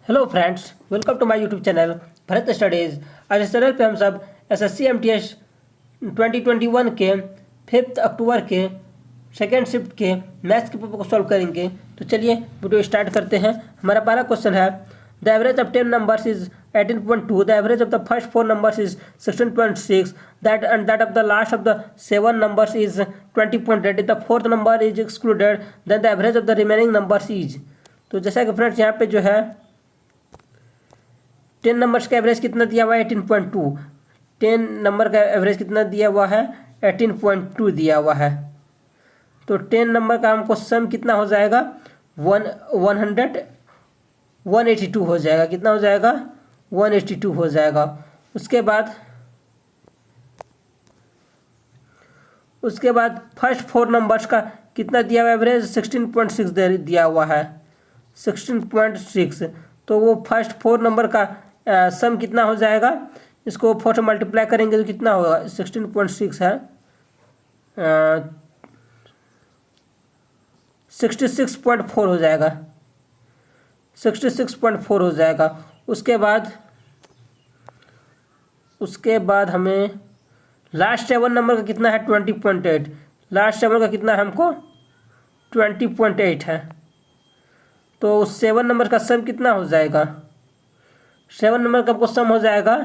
Hello friends, welcome to my YouTube channel Bharat studies. आज इस channel पे हम सब एसएससी एमटीएस 2021 के 5 अक्टूबर के सेकेंड शिफ्ट के मैथ्स के पेपर को सॉल्व करेंगे। तो चलिए वीडियो स्टार्ट करते हैं। हमारा पहला क्वेश्चन है, the average of 10 numbers is 18.2, the average of the first 4 numbers is 16.6, that of the last of the 7 numbers is 20.8, if the fourth number is excluded then the average of the remaining numbers is। तो जैसा कि friends यहाँ पे जो है 10 numbers का average कितना दिया हुआ है 18.2। 10 नंबर का एवरेज कितना दिया हुआ है 18.2 दिया हुआ है। तो 10 नंबर का हमको सम कितना हो जाएगा 182 हो जाएगा। कितना हो जाएगा 182 हो जाएगा। उसके बाद फर्स्ट 4 नंबर्स का कितना दिया हुआ एवरेज 16.6 दिया हुआ है 16.6। तो वो फर्स्ट 4 नंबर का सम कितना हो जाएगा, इसको 4 से मल्टीप्लाई करेंगे तो कितना होगा 16.6 है 66.4 हो जाएगा 66.4 हो जाएगा। उसके बाद हमें लास्ट 7 नंबर का कितना है 20.8। लास्ट 7 का कितना है हमको 20.8 है। तो उस 7 नंबर का सम कितना हो जाएगा 7 नंबर का आपको सम हो जाएगा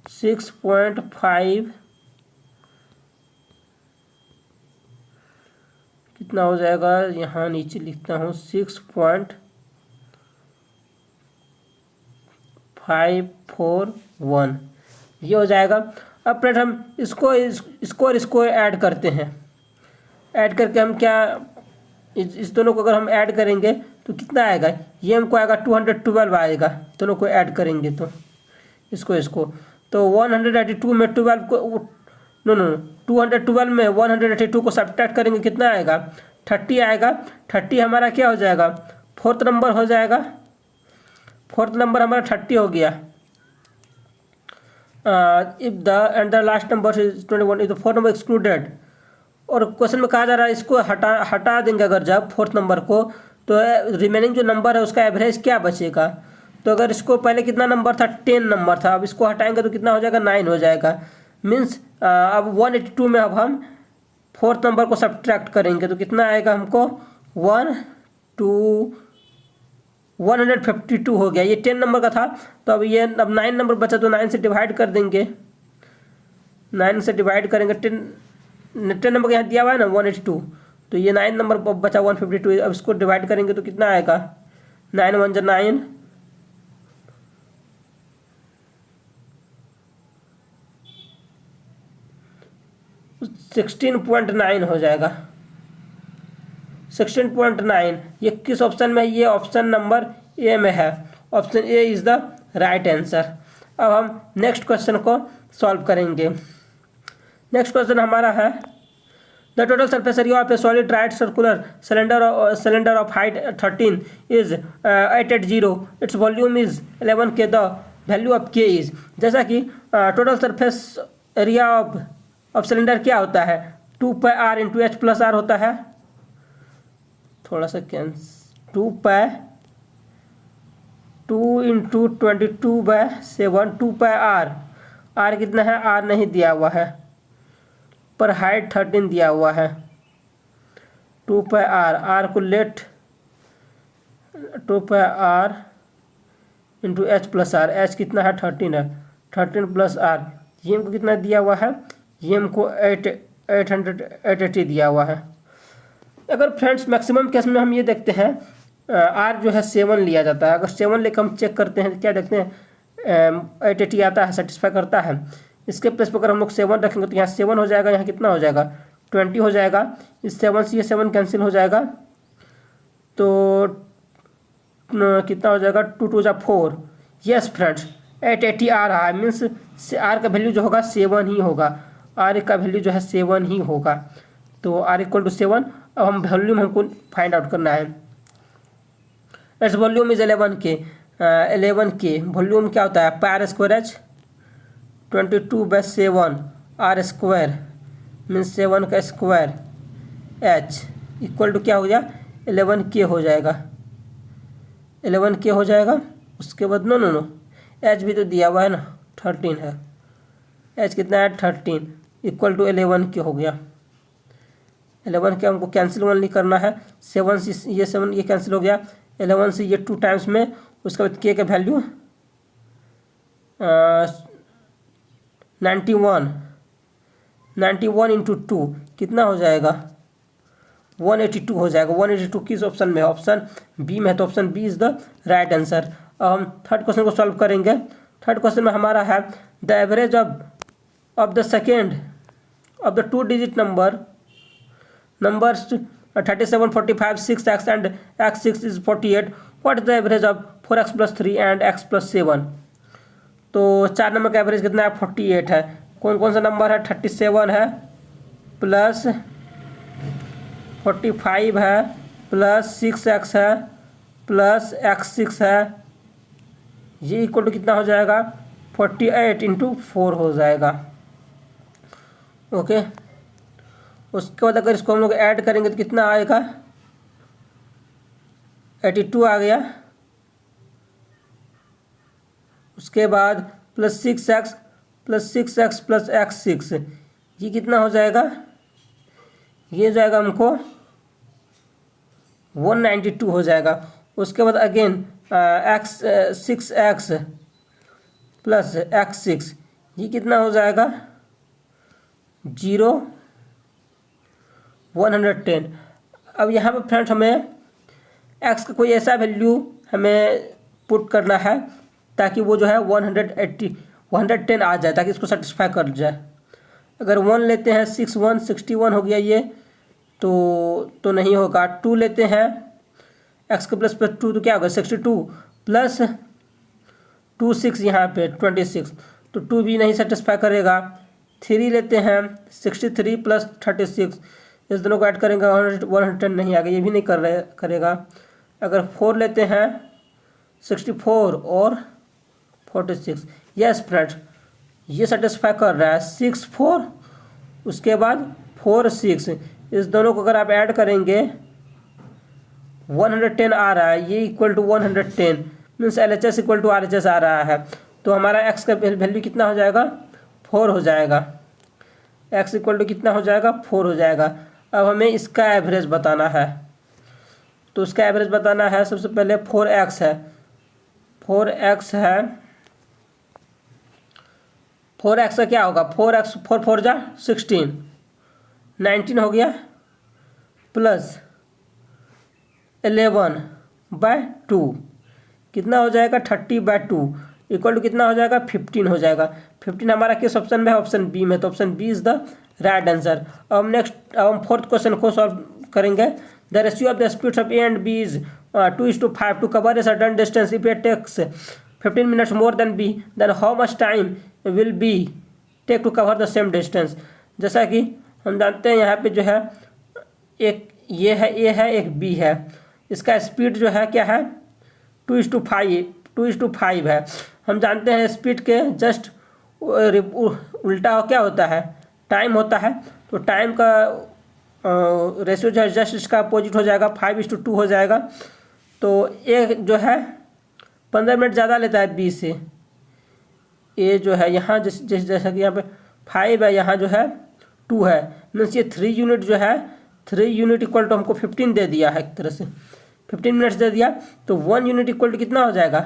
6.5 कितना हो जाएगा, यहाँ नीचे लिखता हूँ 6.541 ये हो जाएगा। अब फ्रेंड हम इसको ऐड करते हैं। ऐड करके हम क्या इस दोनों को अगर हम ऐड करेंगे तो कितना आएगा, ये हमको आएगा 212 आएगा। दोनों को ऐड करेंगे तो इसको तो 182 में 12 को 212 में 182 को सब्ट्रैक्ट करेंगे कितना आएगा 30 आएगा। 30 हमारा क्या हो जाएगा फोर्थ नंबर हो जाएगा। फोर्थ नंबर हमारा 30 हो गया। If the last number is 21, if the fourth number excluded. और क्वेश्चन में कहा जा रहा है इसको हटा देंगे अगर जब फोर्थ नंबर को, तो रिमेनिंग जो नंबर है उसका एवरेज क्या बचेगा। तो अगर इसको पहले कितना नंबर था 10 नंबर था, अब इसको हटाएंगे तो कितना हो जाएगा 9 हो जाएगा। मीन्स अब 182 में अब हम फोर्थ नंबर को सब्ट्रैक्ट करेंगे तो कितना आएगा हमको 152 हो गया। ये 10 नंबर का था तो अब 9 नंबर बचा तो 9 से डिवाइड कर देंगे। 9 से डिवाइड करेंगे 10 नंबर यहाँ दिया हुआ है ना 182, तो ये 9 नंबर बचा 152। अब इसको डिवाइड करेंगे तो कितना आएगा 9 1 जा 9 16.9 हो जाएगा 16.9। ये किस ऑप्शन में है, ये ऑप्शन नंबर ए में है। Option A is the right answer. अब हम नेक्स्ट क्वेश्चन को सॉल्व करेंगे। नेक्स्ट क्वेश्चन हमारा है, the total surface area of A solid right circular cylinder of height 13 is 880, its volume is 11 के, द वैल्यू ऑफ के इज। जैसा कि total surface area of cylinder क्या होता है 2πr into H plus are होता है। थोड़ा सा 2 इंटू 22/7 2πr। आर कितना है, आर नहीं दिया हुआ है पर हाइट 13 दिया हुआ है। 2πr आर को let 2πr into H plus R. H कितना है 13 है, 13 प्लस आर। ये हमको कितना दिया हुआ है, ये हमको 880 दिया हुआ है। अगर फ्रेंड्स मैक्सिमम केस में हम ये देखते हैं आर जो है 7 लिया जाता है। अगर 7 लेकर हम चेक करते हैं तो क्या देखते हैं 880 आता है, सेटिस्फाई करता है। इसके प्लेस पर अगर हम लोग 7 रखेंगे तो यहाँ 7 हो जाएगा, यहाँ कितना हो जाएगा 20 हो जाएगा। इस 7 से ये 7 कैंसिल हो जाएगा तो कितना हो जाएगा 2 2 जा 4। यस फ्रेंड्स 880 आ रहा है, मीन्स आर का वैल्यू जो होगा 7 ही होगा। आर का वैल्यू जो है 7 ही होगा। तो आर इक्वल टू 7। अब हम वॉल्यूम हमको फाइंड आउट करना है। इट्स वॉल्यूम इज 11 के। वॉल्यूम क्या होता है pi r square H 22/7 R square means 7 का स्क्वायर एच इक्वल टू क्या हो गया 11 के हो जाएगा। 11 के हो जाएगा। उसके बाद नो एच भी तो दिया हुआ है ना, 13 है। एच कितना है 13 इक्वल टू 11 के हो गया। 11 के हमको कैंसिल ओनली करना है। 7 से ये 7 ये कैंसिल हो गया। 11 से ये 2 टाइम्स में, उसके बाद के का वैल्यू 91 इंटू 2 कितना हो जाएगा 182 हो जाएगा। 182 किस ऑप्शन में है? ऑप्शन बी में है, तो option B is the right answer. अब हम थर्ड क्वेश्चन को सॉल्व करेंगे। थर्ड क्वेश्चन में हमारा है the average of the second of the 2 digit numbers 37, 45, 6x and x6 is 48. What is the average of 4x plus 3 and x plus 7? तो 4 number का average कितना है 48 है। कौन कौन सा नंबर है 37 है प्लस 45 है प्लस 6x है प्लस x6 है। ये इक्वल टू कितना हो जाएगा 48 इंटू 4 हो जाएगा। ओके, उसके बाद अगर इसको हम लोग ऐड करेंगे तो कितना आएगा 82 आ गया। उसके बाद प्लस 6x प्लस x6 ये कितना हो जाएगा, ये जाएगा हमको 192 हो जाएगा। उसके बाद अगेन 6x प्लस x6 ये कितना हो जाएगा 110। अब यहाँ पर फ्रेंड्स हमें x का कोई ऐसा वैल्यू हमें पुट करना है ताकि वो जो है 110 आ जाए, ताकि इसको सेटिस्फाई कर जाए। अगर 1 लेते हैं 61 हो गया ये, तो नहीं होगा। 2 लेते हैं x का प्लस 2 तो क्या होगा 62 प्लस 2 6 यहाँ पे 26, तो 2 भी नहीं सेटिस्फाई करेगा। 3 लेते हैं 63 प्लस 36, इस दोनों को ऐड करेंगे 110 नहीं आएगा, ये भी नहीं करेगा। अगर 4 लेते हैं 64 और 46, यस फ्रेंड्स ये सेटिस्फाई कर रहा है। 6 4 उसके बाद 4 6, इस दोनों को अगर आप ऐड करेंगे 110 आ रहा है, ये equal to 110 means LHS equal to RHS आ रहा है। तो हमारा x का वैल्यू कितना हो जाएगा 4 हो जाएगा। x इक्वल टू कितना हो जाएगा 4 हो जाएगा। अब हमें इसका एवरेज बताना है, तो उसका एवरेज बताना है। सबसे पहले 4x है, 4x है, 4x का क्या होगा 4x 4 4 जा 16 19 हो गया प्लस 11/2 कितना हो जाएगा 30/2 इक्वल टू कितना हो जाएगा 15 हो जाएगा। 15 हमारा किस ऑप्शन में है? ऑप्शन बी में, तो option B is the right answer. अब हम फोर्थ क्वेश्चन को सॉल्व करेंगे। The ratio of the speeds of A and B is 2:5 to cover a certain distance. If it takes 15 minutes more than B, then how much time will be take to cover the same distance. जैसा कि हम जानते हैं यहाँ पे जो है एक ये है ए है एक बी है, इसका स्पीड जो है क्या है 2:5 है। हम जानते हैं स्पीड के जस्ट उल्टा क्या होता है टाइम होता है, तो टाइम का रेशियो जो है जस्ट इसका अपोजिट हो जाएगा 5:2 हो जाएगा। तो ए जो है 15 मिनट ज़्यादा लेता है बी से। ए जो है यहाँ जैसा कि यहाँ पे 5 है, यहाँ जो है 2 है, मीन्स ये 3 यूनिट जो है 3 यूनिट इक्वल टू हमको 15 दे दिया है, एक तरह से 15 मिनट्स दे दिया। तो 1 यूनिट इक्वल टू कितना हो जाएगा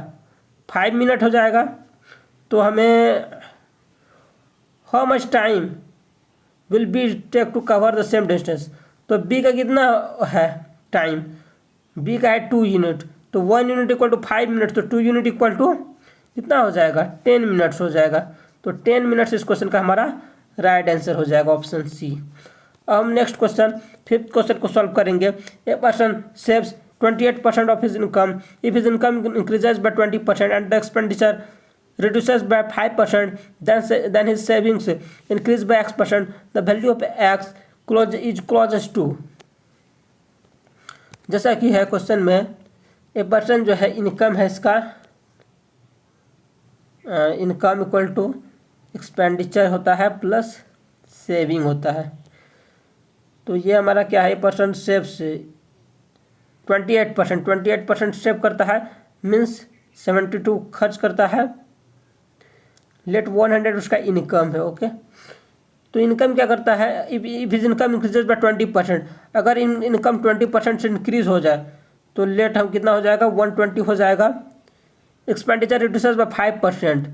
5 मिनट हो जाएगा। तो हमें how much time will be take to cover the same distance, तो बी का कितना है टाइम, बी का है 2 यूनिट, तो 1 यूनिट इक्वल टू 5 मिनट, तो 2 यूनिट इक्वल टू कितना हो जाएगा 10 मिनट्स हो जाएगा। तो 10 मिनट्स इस क्वेश्चन का हमारा राइट आंसर हो जाएगा ऑप्शन सी। अब हम नेक्स्ट क्वेश्चन फिफ्थ क्वेश्चन को सॉल्व करेंगे। A person saves 28% of his income if his income increases by 20% and the expenditure reduces by 5%, then his savings increase by X%. The value of X is closest to, जैसा कि है question में a person जो है income है इसका income equal to expenditure होता है प्लस सेविंग होता है। तो ये हमारा क्या है, ए पर्सन सेव्स 28% सेव करता है, मीन्स 72 खर्च करता है। लेट 100 उसका इनकम है। ओके, तो इनकम क्या करता है, if his income increases by 20%, अगर इनकम 20% से इंक्रीज हो जाए तो लेट हम कितना हो जाएगा, 120 हो जाएगा। एक्सपेंडिचर रिड्यूसेस बाय 5%,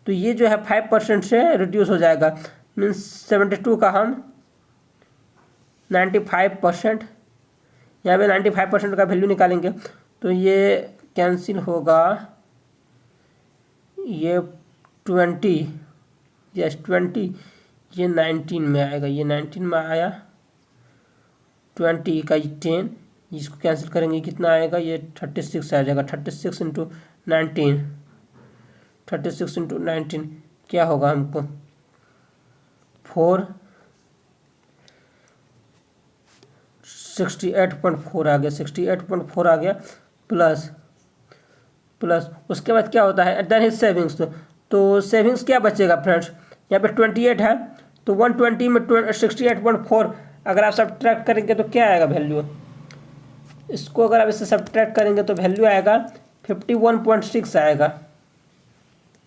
तो ये जो है 5% से रिड्यूस हो जाएगा। मीन्स 72 का हम 95%, यहाँ पे 95% का वैल्यू निकालेंगे तो ये कैंसिल होगा, ये 20, यस 20, ये 19 में आएगा, ये 19 में आया, 20 का 10, इसको कैंसिल करेंगे कितना आएगा, ये 36 आ जाएगा। 36 इंटू 19, 36 इंटू 19 क्या होगा हमको, 68.4 आ गया, 68.4 आ गया। प्लस उसके बाद क्या होता है, देन हिज सेविंग्स, तो सेविंग्स क्या बचेगा फ्रेंड्स, यहाँ पे 28 है, तो 120 में 68.4 अगर आप सब्ट्रैक्ट करेंगे तो क्या आएगा वैल्यू, इसको अगर आप इससे सब्ट्रैक्ट करेंगे तो वैल्यू आएगा 51.6 आएगा,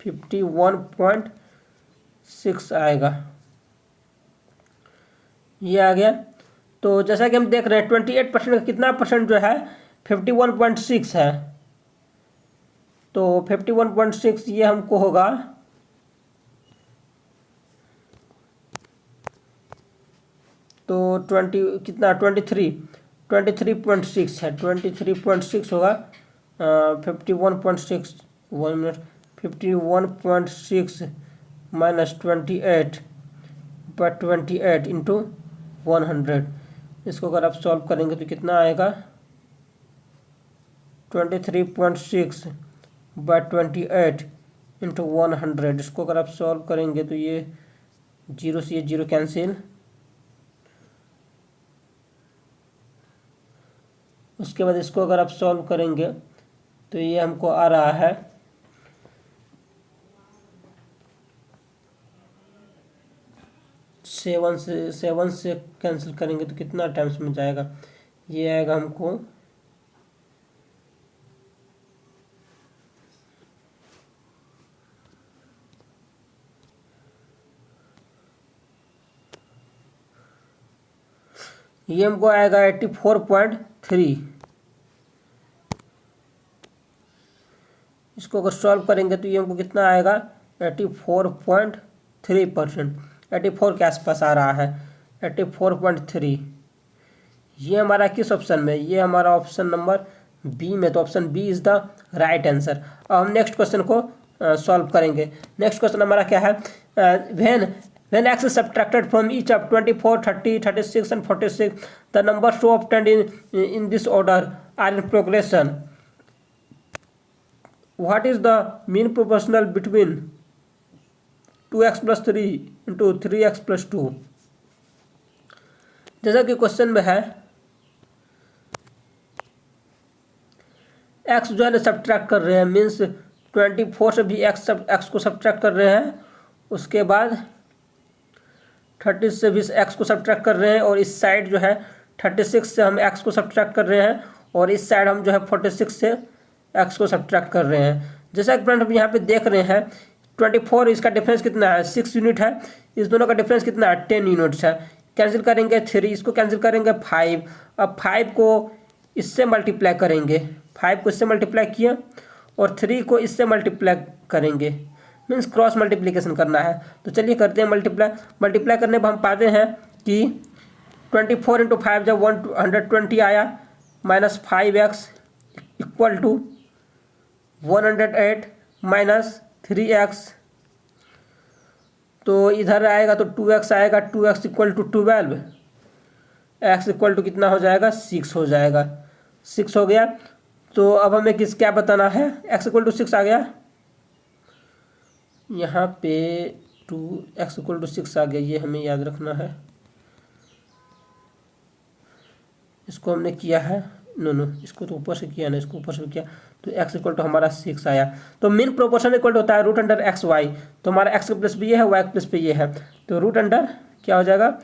51.6 आएगा, ये आ गया। तो जैसा कि हम देख रहे हैं 28% का कितना परसेंट जो है 51.6 है, तो 51.6 ये हमको होगा तो 20 कितना 23.6 है, 23.6 होगा 51.6, 1 मिनट, 51.6 माइनस 28 इंटू 100, इसको अगर आप सॉल्व करेंगे तो कितना आएगा, 23.6 बाय 28 इंटू 100, इसको अगर आप सॉल्व करेंगे तो ये 0 से ये 0 कैंसिल, उसके बाद इसको अगर आप सॉल्व करेंगे तो ये हमको आ रहा है 7 से कैंसिल करेंगे तो कितना टाइम्स में जाएगा, ये आएगा हमको ये हमको आएगा 84.3, इसको अगर सॉल्व करेंगे तो ये हमको कितना आएगा 84.3%, 84 के आसपास आ रहा है, 84.3। ये हमारा किस ऑप्शन में, ये हमारा ऑप्शन नंबर बी में, तो option B is the right answer. अब हम नेक्स्ट क्वेश्चन को सॉल्व करेंगे। नेक्स्ट क्वेश्चन हमारा क्या है, when x is subtracted from each of 24, 30, 36 and 46, the numbers so obtained in this order are in progression. What is the mean proportional between 2x plus 3 into 3x plus 2? जैसा कि question में है x जो है ना subtract कर रहे हैं, मीन्स 24 से भी x को सब्ट्रैक्ट कर रहे हैं, उसके बाद 30 से भी x को सब्ट्रैक्ट कर रहे हैं, और इस साइड जो है 36 से हम x को सब्ट्रैक्ट कर रहे हैं, और इस साइड हम जो है 46 से x को सब्ट्रैक्ट कर रहे हैं। जैसा कि फ्रेंड हम यहाँ पे देख रहे हैं 24, इसका डिफरेंस कितना है 6 यूनिट है, इस दोनों का डिफरेंस कितना है 10 यूनिट्स है। कैंसिल करेंगे 3, इसको कैंसिल करेंगे 5, अब 5 को इससे मल्टीप्लाई करेंगे, 5 को इससे मल्टीप्लाई किया और 3 को इससे मल्टीप्लाई करेंगे, मीन्स क्रॉस मल्टीप्लिकेशन करना है। तो चलिए करते हैं मल्टीप्लाई करने पर हम पाते हैं कि 24 इंटू 5 जब 120 आया, minus 5x equal to 108 minus 3x, तो इधर आएगा तो 2x आएगा, 2x equal to 12, x equal to कितना हो जाएगा 6 हो जाएगा, 6 हो गया। तो अब हमें क्या बताना है, x इक्वल टू 6 आ गया, यहाँ पे 2x इक्वल टू 6 आ गया, ये हमें याद रखना है। इसको हमने किया है, नो इसको तो ऊपर से किया ना, इसको ऊपर से किया, तो x इक्वल टू हमारा 6 आया। तो मीन प्रोपोर्शन इक्वल होता है रूट अंडर एक्स वाई, तो हमारा x प्लस पे ये है, y प्लस पे ये है, तो रूट अंडर क्या हो जाएगा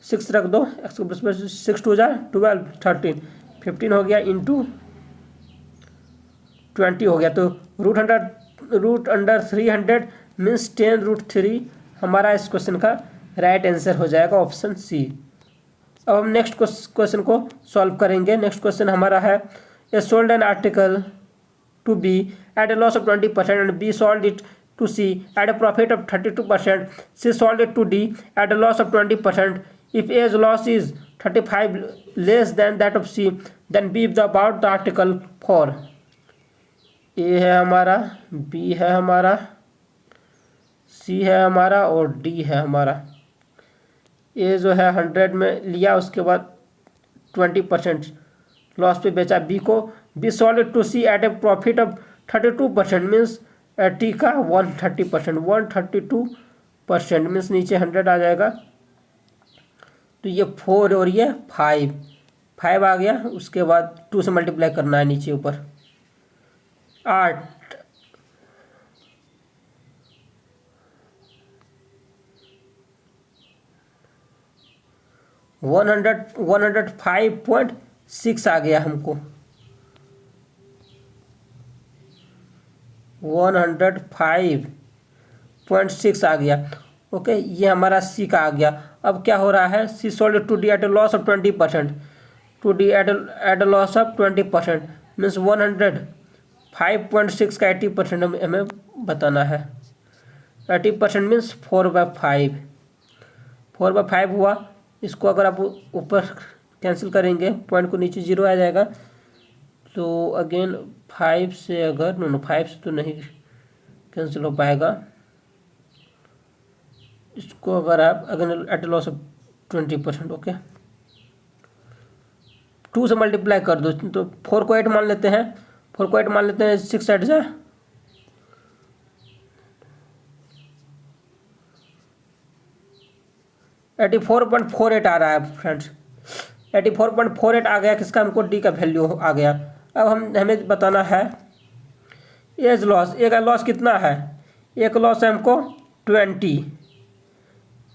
6 रख दो, x प्लस पे 6 टू जा 12, 13, 15 हो गया इंटू 20 हो गया, तो रूट अंडर 300 मीन्स 10√3 हमारा इस क्वेश्चन का राइट आंसर हो जाएगा ऑप्शन सी। अब हम नेक्स्ट क्वेश्चन को सॉल्व करेंगे। नेक्स्ट क्वेश्चन हमारा है A sold an article to B at a loss of 20% and B sold it to C at a profit of 32%, C sold it to D at a loss of 20%। If A's loss is 35 less than that of C, then B about the article for. A है हमारा, B है हमारा, सी है हमारा और D है हमारा। ए जो है 100 में लिया, उसके बाद 20% लॉस पे बेचा बी को। B sold to C at a profit of 32% means T का 130%, 132% मीन्स नीचे 100 आ जाएगा। तो ये 4 और ये 5 आ गया। उसके बाद 2 से मल्टीप्लाई करना है नीचे ऊपर। 8 105.6 आ गया हमको, 105.6 आ गया। ओके, ये हमारा सी का आ गया। अब क्या हो रहा है, C sold to D at a loss of 20%, to D at a loss of 20% means 105.6 का 80% हमें बताना है। 80% मीन्स 4/5, 4/5 हुआ। इसको अगर आप ऊपर कैंसिल करेंगे, पॉइंट को नीचे 0 आ जाएगा। तो अगेन 5 से अगर 5 से तो नहीं कैंसिल हो पाएगा। इसको अगर आप again at loss of 20%, okay, 2 से मल्टीप्लाई कर दो। तो 4 को 8 मान लेते हैं, 4 को 8 मान लेते हैं, 6 8 जा 84.48 आ रहा है फ्रेंड्स। 84.48 आ गया, किसका, हमको डी का वैल्यू आ गया। अब हमें बताना है एज लॉस। ए का लॉस कितना है, एक लॉस है हमको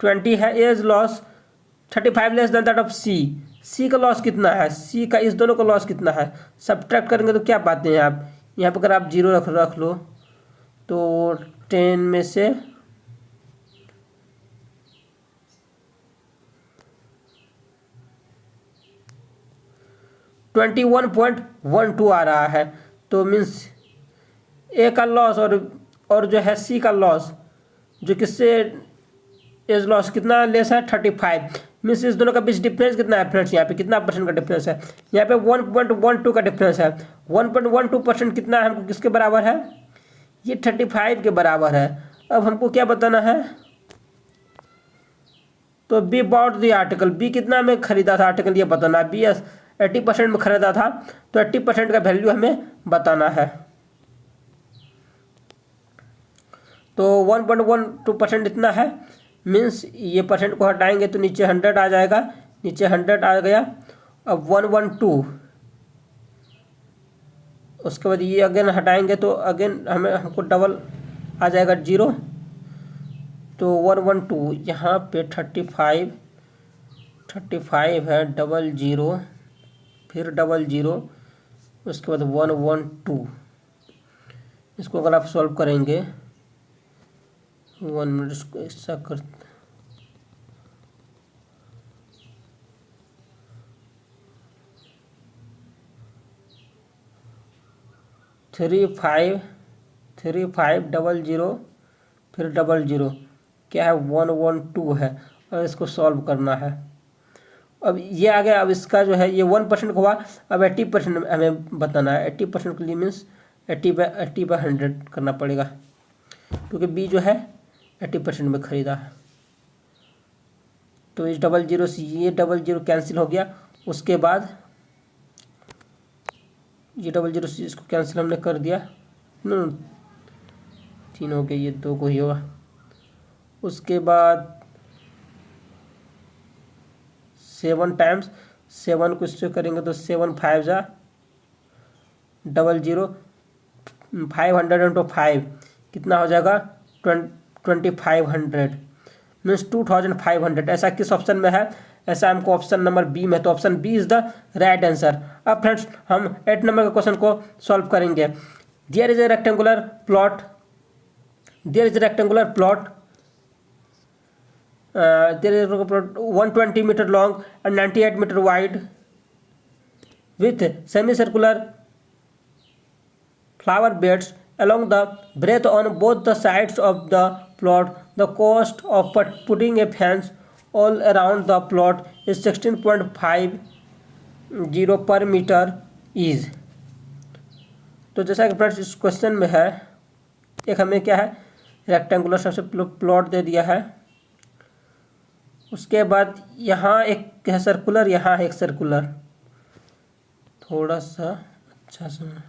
20 है। A's loss 35 less than that of C. C का लॉस कितना है, सी का, इस दोनों का लॉस कितना है, सब्ट्रैक्ट करेंगे तो क्या पाते हैं आप। यहाँ पर अगर आप 0 रख लो तो 10 में से 21.12 आ रहा है। तो मीन्स ए का लॉस और जो है सी का लॉस, जो किससे एज लॉस कितना लेस है, 35। मीन्स इस दोनों का बीच डिफरेंस कितना है फ्रेंड्स, यहाँ पे कितना परसेंट का डिफरेंस है, यहाँ पे 1.12 का डिफरेंस है। 1.12% कितना है, हमको किसके बराबर है, ये 35 के बराबर है। अब हमको क्या बताना है, तो B bought the article, B कितना में खरीदा था आर्टिकल, ये बताना है। बी 80% में खरीदा था, तो 80% का वैल्यू हमें बताना है। तो 1.12% इतना है, मीन्स ये परसेंट को हटाएंगे तो नीचे 100 आ जाएगा, नीचे 100 आ गया। अब 112, उसके बाद ये अगेन हटाएंगे तो अगेन हमको डबल आ जाएगा 0। तो 112 यहाँ पे 35 है, 00 फिर 00, उसके बाद 112। इसको अगर आप सॉल्व करेंगे 1 मिनट, इसको ऐसा कर 3500 फिर 00 क्या है, 112 है, और इसको सॉल्व करना है। अब ये आ गया। अब इसका जो है ये 1% हुआ। अब 80% हमें बताना है। 80% के लिए मीन्स 80/100 करना पड़ेगा, क्योंकि बी जो है 80% में खरीदा है। तो इस 00 से ये 00 कैंसिल हो गया। उसके बाद ये 00 से इसको कैंसिल हमने कर दिया, 3 हो गया, ये 2 को ही होगा। उसके बाद 7 टाइम्स 7 को इससे करेंगे तो 7 5 जा 00, 500 इंटू 5 कितना हो जाएगा, 2500 मीन्स 2500। ऐसा किस ऑप्शन में है, ऐसा हमको ऑप्शन नंबर बी में, तो option B is the right answer. अब फ्रेंड्स हम 8 नंबर के क्वेश्चन को सॉल्व करेंगे। There is a rectangular plot, देयर इज a rectangular plot, there is a plot 120 meter long and 98 meter wide with semicircular flower beds along the breadth on both the sides of the plot. The cost of putting a fence all around the plot is 16.50 per meter is। तो जैसा कि friends इस question में है, एक हमें क्या है रेक्टेंगुलर सबसे प्लॉट दे दिया है, उसके बाद यहाँ एक है सर्कुलर, यहाँ है एक सर्कुलर, थोड़ा सा अच्छा सा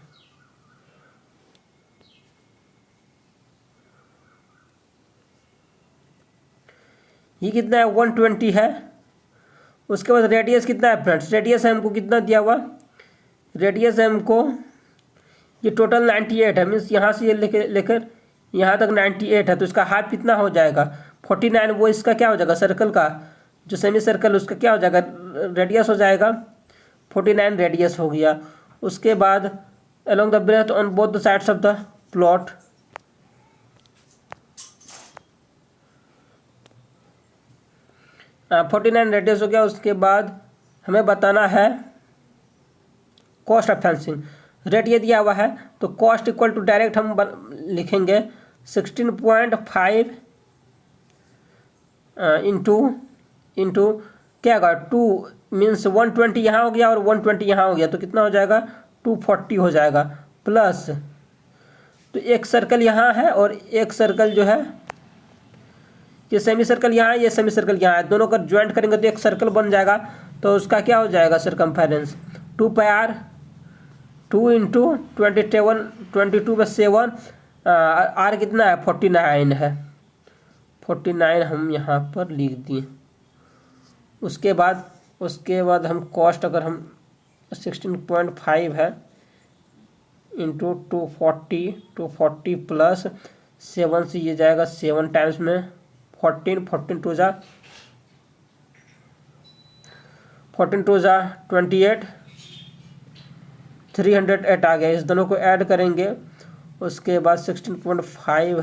ये कितना है 120 है। उसके बाद रेडियस कितना है फ्रेंड्स, रेडियस है हमको कितना दिया हुआ, रेडियस है हमको ये टोटल 98 है, मीन्स यहाँ से ये लेकर यहाँ तक 98 है, तो इसका हाफ कितना हो जाएगा 49, वो इसका क्या हो जाएगा सर्कल का जो सेमी सर्कल उसका क्या हो जाएगा रेडियस हो जाएगा 49 रेडियस हो गया। उसके बाद along the breadth on both the sides of the plot, हाँ 49 रेडियस हो गया। उसके बाद हमें बताना है कॉस्ट ऑफ फेंसिंग, रेट ये दिया हुआ है तो कॉस्ट इक्वल टू डायरेक्ट हम लिखेंगे 16.5 इंटू क्या होगा 2 मीन्स 120 यहाँ हो गया और 120 यहाँ हो गया, तो कितना हो जाएगा 240 हो जाएगा, प्लस तो एक सर्कल यहाँ है और एक सर्कल जो है ये सेमी सर्कल यहाँ है, ये सेमी सर्कल यहाँ है, दोनों का ज्वाइंट करेंगे तो एक सर्कल बन जाएगा, तो उसका क्या हो जाएगा सरकमफेरेंस 2 पाई आर, 2 इंटू 22 में 7, आर कितना है 49 है, 49 हम यहाँ पर लिख दिए। उसके बाद हम कॉस्ट अगर हम 16.5 है इंटू 240 प्लस 7 से ये जाएगा 7 टाइम्स में 14 टू जा 28, 308 आ गया, इस दोनों को ऐड करेंगे। उसके बाद 16.5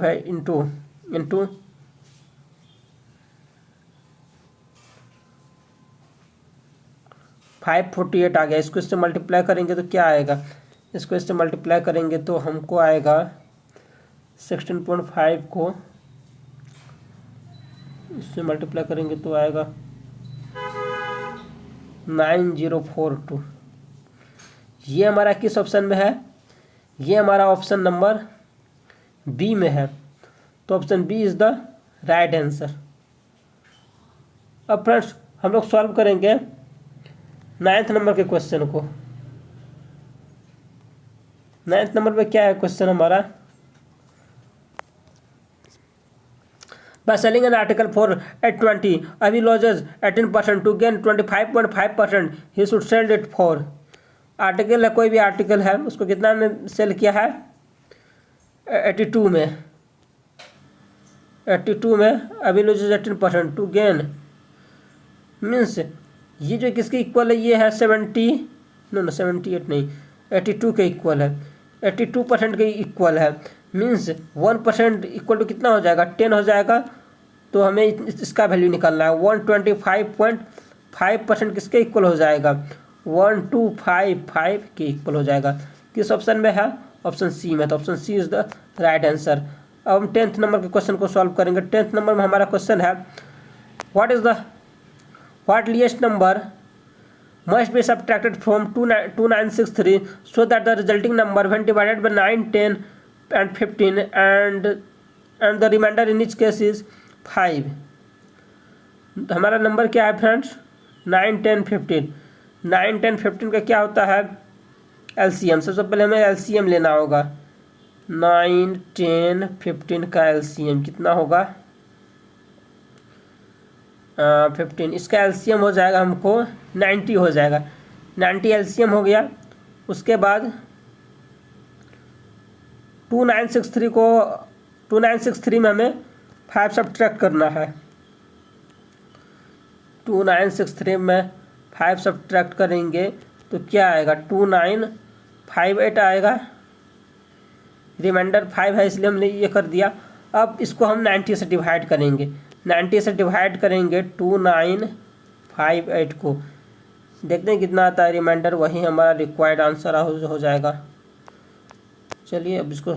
है इंटू 548 आ गया, इसको इससे मल्टीप्लाई करेंगे तो क्या आएगा, इसको इससे मल्टीप्लाई करेंगे तो हमको आएगा 16.5 को इससे मल्टीप्लाई करेंगे तो आएगा 9042। ये हमारा किस ऑप्शन में है, ये हमारा ऑप्शन नंबर बी में है, तो option B is the right answer. अब फ्रेंड्स हम लोग सॉल्व करेंगे 9th नंबर के क्वेश्चन को। 9th नंबर पे क्या है क्वेश्चन हमारा, by selling an article for 820 Avi loses 18% to gain 25.5%, he should sell it for। Article है, कोई भी आर्टिकल है, उसको कितना में सेल किया है 82 में, 82 में अभी लूजेज 18% टू गेन, मीन्स ये जो किसके इक्वल है, ये है 78 नहीं 82 के इक्वल है, 82% के इक्वल है, मीन्स 1% इक्वल टू कितना हो जाएगा 10 हो जाएगा, तो हमें इसका वैल्यू निकालना है। 125.5% किसके इक्वल हो जाएगा 1255 के इक्वल हो जाएगा। किस ऑप्शन में है, ऑप्शन सी में, तो option C is the right answer. अब हम 10th नंबर के क्वेश्चन को सॉल्व करेंगे। 10th नंबर में हमारा क्वेश्चन है what least number must be subtracted from 2963 so that the resulting number when divided by 9, 10 and 15 and the remainder in each case is 5। हमारा number क्या है friends 9, 10, 15। 9, 10, 15 का क्या होता है एलसीएम, सबसे पहले हमें एलसीएम लेना होगा। 9, 10, 15 का एलसीएम कितना होगा 15, इसका एलसीएम हो जाएगा हमको 90 हो जाएगा, 90 एलसीएम हो गया। उसके बाद 2963 में हमें 5 सब्ट्रैक्ट करना है। 2963 में 5 सब्ट्रैक्ट करेंगे तो क्या आएगा 29 58 आएगा, रिमाइंडर 5 है इसलिए हमने ये कर दिया। अब इसको हम 90 से डिवाइड करेंगे, 90 से डिवाइड करेंगे 2958 को, देखते हैं कितना आता है रिमाइंडर, वही हमारा रिक्वायर्ड आंसर हो जाएगा। चलिए अब इसको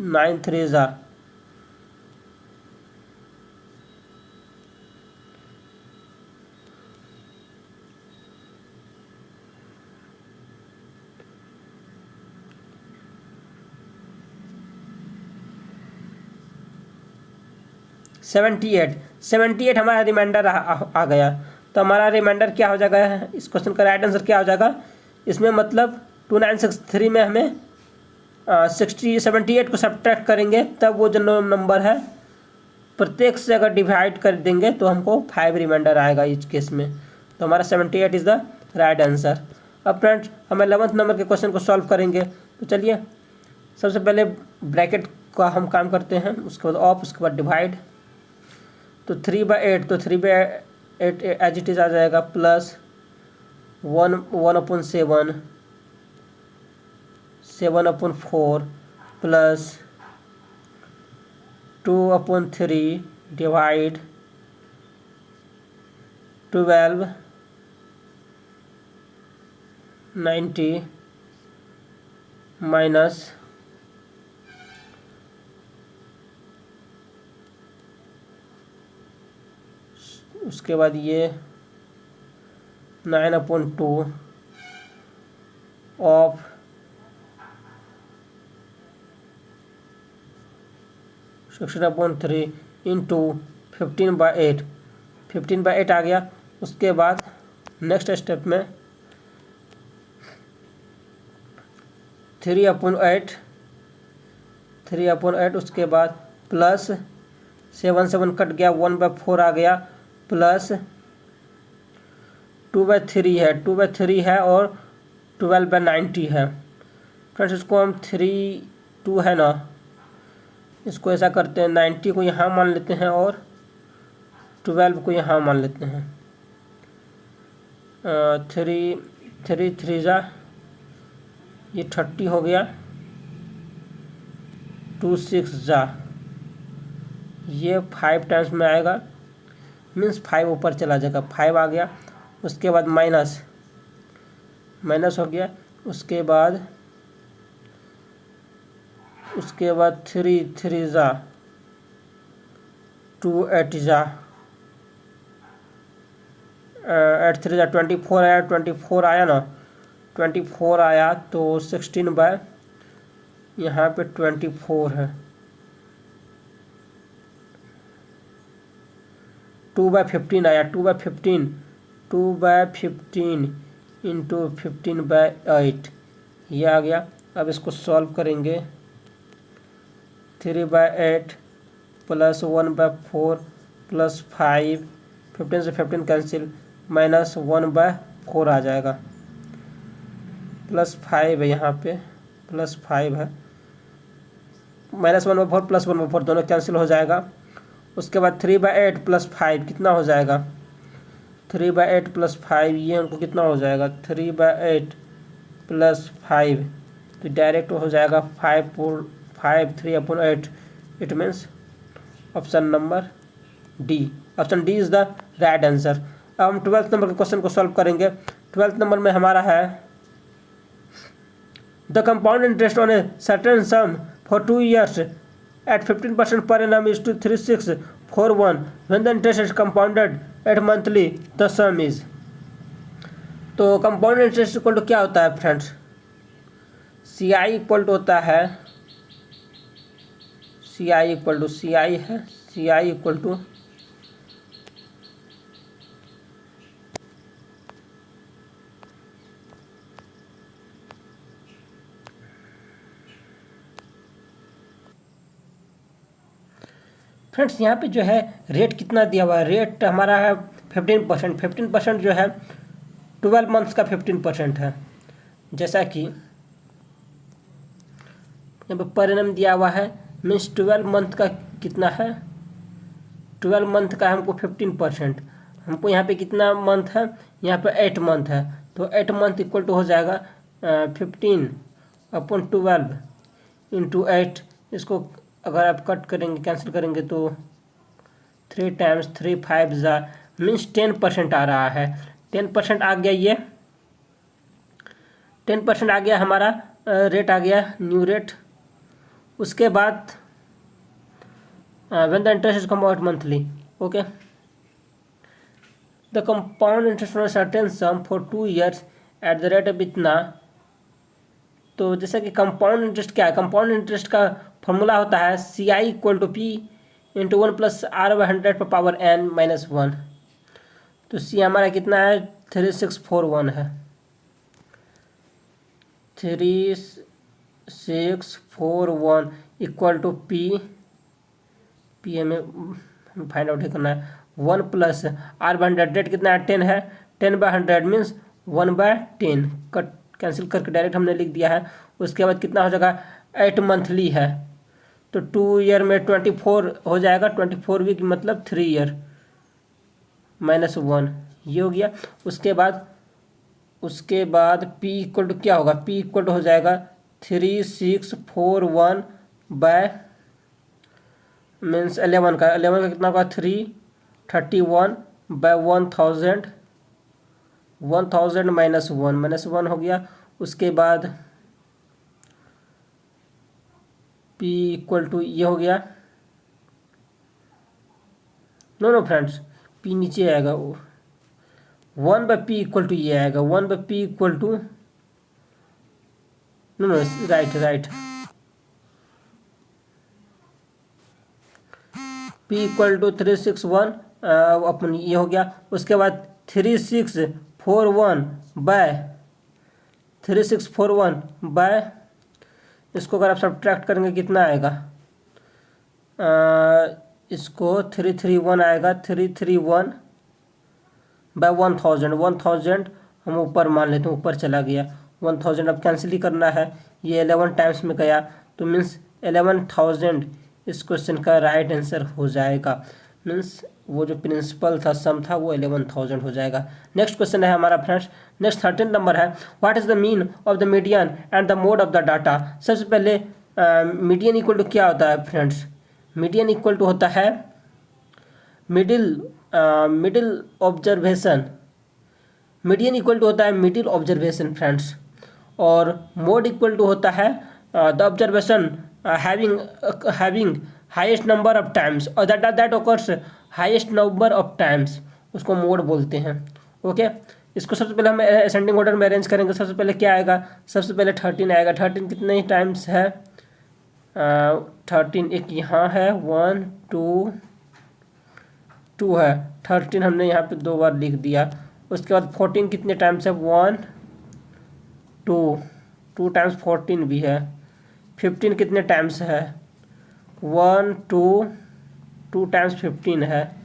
9 3 ज़ा 78 हमारा रिमाइंडर आ गया। तो हमारा रिमाइंडर क्या हो जाएगा, इस क्वेश्चन का राइट आंसर क्या हो जाएगा, इसमें मतलब 2963 में हमें 78 को सब्ट्रैक्ट करेंगे, तब वो जो नंबर है प्रत्येक से अगर डिवाइड कर देंगे तो हमको 5 रिमाइंडर आएगा इस केस में। तो हमारा 78 इज़ द राइट आंसर। अब फ्रेंड्स हम 11th नंबर के क्वेश्चन को सॉल्व करेंगे। तो चलिए सबसे पहले ब्रैकेट का हम काम करते हैं, उसके बाद ऑफ, उसके बाद डिवाइड। तो 3/8, तो 3/8 एज इट इज़ आ जाएगा, प्लस 1/7, 7/4 प्लस 2/3 डिवाइड 12 90 माइनस उसके बाद ये 9/2 ऑफ 16/3 इंटू 15/8, 15/8 आ गया। उसके बाद नेक्स्ट स्टेप में 3/8, उसके बाद प्लस 7 कट गया, 1/4 आ गया, प्लस 2/3 है और 12/90 है। फ्रेंड्स इसको हम 2 है ना, इसको ऐसा करते हैं, 90 को यहाँ मान लेते हैं और 12 को यहाँ मान लेते हैं। 3 ज़ा ये 30 हो गया, 2 6 ज़ा ये 5 टाइम्स में आएगा, मीन्स 5 ऊपर चला जाएगा, 5 आ गया। उसके बाद माइनस हो गया, उसके बाद 3 ज़ा 2 8 ज़ा 8 3 ज़ा 24 आया, 24 आया ना, 24 आया तो 16 यहाँ पे 24 है, 2/15 आया, 2/15 इंटू 15/8 ये आ गया। अब इसको सॉल्व करेंगे, 3/8 प्लस 1/4 प्लस 5, 15 से 15 कैंसिल, माइनस 1/4 आ जाएगा, प्लस 5 है, यहाँ पे प्लस 5 है, माइनस 1/4 प्लस 1/4 दोनों कैंसिल हो जाएगा। उसके बाद 3/8 प्लस 5 कितना हो जाएगा, 3/8 प्लस 5 ये हमको कितना हो जाएगा, 3/8 प्लस 5 तो डायरेक्ट हो जाएगा 5 3/8, it means option number D. Option D is the right answer. अब हम 12th नंबर के क्वेश्चन को सॉल्व करेंगे। 12th नंबर में हमारा है, the compound interest on a certain some for 2 years at 15% per annum is 23641 when the interest is compounded at monthly the sum is। तो compound interest equal to क्या होता है friends, CI equal to होता है, CI equal to CI है, CI equal to friends यहाँ पे जो है रेट कितना दिया हुआ है, रेट हमारा है 15%। 15% जो है 12 मंथ्स का 15% है, जैसा कि यहाँ पे पर एनम दिया हुआ है, मीन्स 12 मंथ का कितना है, 12 मंथ का हमको 15%, हमको यहाँ पे कितना मंथ है, यहाँ पे 8 मंथ है, तो 8 मंथ इक्वल टू हो जाएगा 15/12 × 8, इसको अगर आप कट करेंगे, कैंसिल करेंगे तो 3 टाइम्स 3 5 मीन्स 10% आ रहा है। 10% आ गया, ये 10% आ गया हमारा रेट आ गया, न्यू रेट। उसके बाद when the interest is come out monthly, okay, the compound interest on certain some for 2 years at the rate of इतना। तो जैसे कि कंपाउंड इंटरेस्ट क्या है, कंपाउंड इंटरेस्ट का फॉर्मूला होता है CI=P × 1+R/100⁻n-1। तो C हमारा कितना है, 3641 है, 3641 P हमें फाइंड आउट ही करना है। 1+R/100, रेट कितना है, 10 है, 10/100 मीन्स 1/10, कट कैंसिल करके डायरेक्ट हमने लिख दिया है। उसके बाद कितना हो जाएगा, 8 मंथली है, तो 2 ईयर में 24 हो जाएगा, 24 वीक मतलब 3 ईयर -1, ये हो गया। उसके बाद P इक्वल टू क्या होगा, P इक्वल टू हो जाएगा 3641 बाय मीन्स 11 का कितना होगा, 331/1000, 1000 -1 हो गया। उसके बाद P इक्वल टू ये हो गया, नो फ्रेंड्स, P नीचे आएगा, 1/P इक्वल टू ये आएगा, 1/P equal to no right, P equal to 361 अपन ये हो गया। उसके बाद 3641 बाय इसको अगर आप सब्ट्रैक्ट करेंगे कितना आएगा, इसको 331 आएगा, 331/1000 हम ऊपर मान लेते हैं, ऊपर चला गया 1000, अब कैंसिल ही करना है, ये 11 टाइम्स में गया, तो मीन्स 11,000 इस क्वेश्चन का राइट आंसर हो जाएगा। मीन्स वो जो प्रिंसिपल था, सम था, वो 11,000 हो जाएगा। नेक्स्ट क्वेश्चन है हमारा फ्रेंड्स, नेक्स्ट 13 नंबर है, what is the mean of the median and the mode of the data. सबसे पहले मीडियन इक्वल टू क्या होता है फ्रेंड्स, मीडियन इक्वल टू होता है middle observation, median equal to होता है मिडिल ऑब्जर्वेशन फ्रेंड्स, और मोड इक्वल टू होता है the observation having highest number of times और that occurs highest number of times, उसको मोड बोलते हैं। ओके, इसको सबसे पहले हम असेंडिंग ऑर्डर में अरेंज करेंगे। सबसे पहले क्या आएगा, सबसे पहले 13 आएगा। 13 कितने ही टाइम्स है, 13 एक यहाँ है, 1 2 2 है, 13 हमने यहाँ पे 2 बार लिख दिया। उसके बाद 14 कितने टाइम्स है, 1 2 टाइम्स 14 भी है। 15 कितने टाइम्स है, 1 2 टाइम्स 15 है।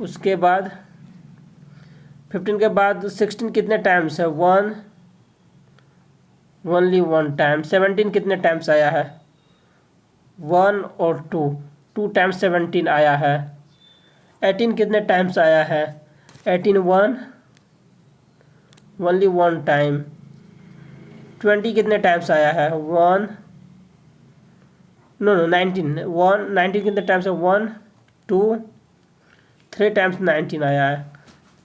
उसके बाद 15 के बाद 16 कितने टाइम्स है, 1 ओनली 1 टाइम। 17 कितने टाइम्स आया है, 1 और 2 टाइम्स 17 आया है। 18 कितने टाइम्स आया है, 18 1 ओनली 1 टाइम। 20 कितने टाइम्स आया है, 19 कितने टाइम्स है, 1 2 3 टाइम्स 19 आया है,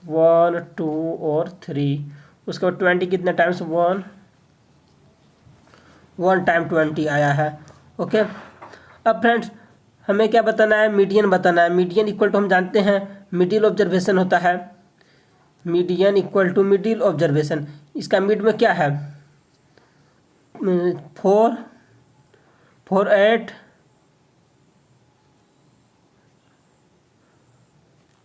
1 2 और 3। उसके बाद 20 कितने टाइम्स, 1 टाइम 20 आया है। ओके, अब फ्रेंड्स हमें क्या बताना है, मीडियन बताना है। मीडियन इक्वल टू हम जानते हैं मिडिल ऑब्जर्वेशन होता है, median equal to middle observation. इसका मिड में क्या है, 4 8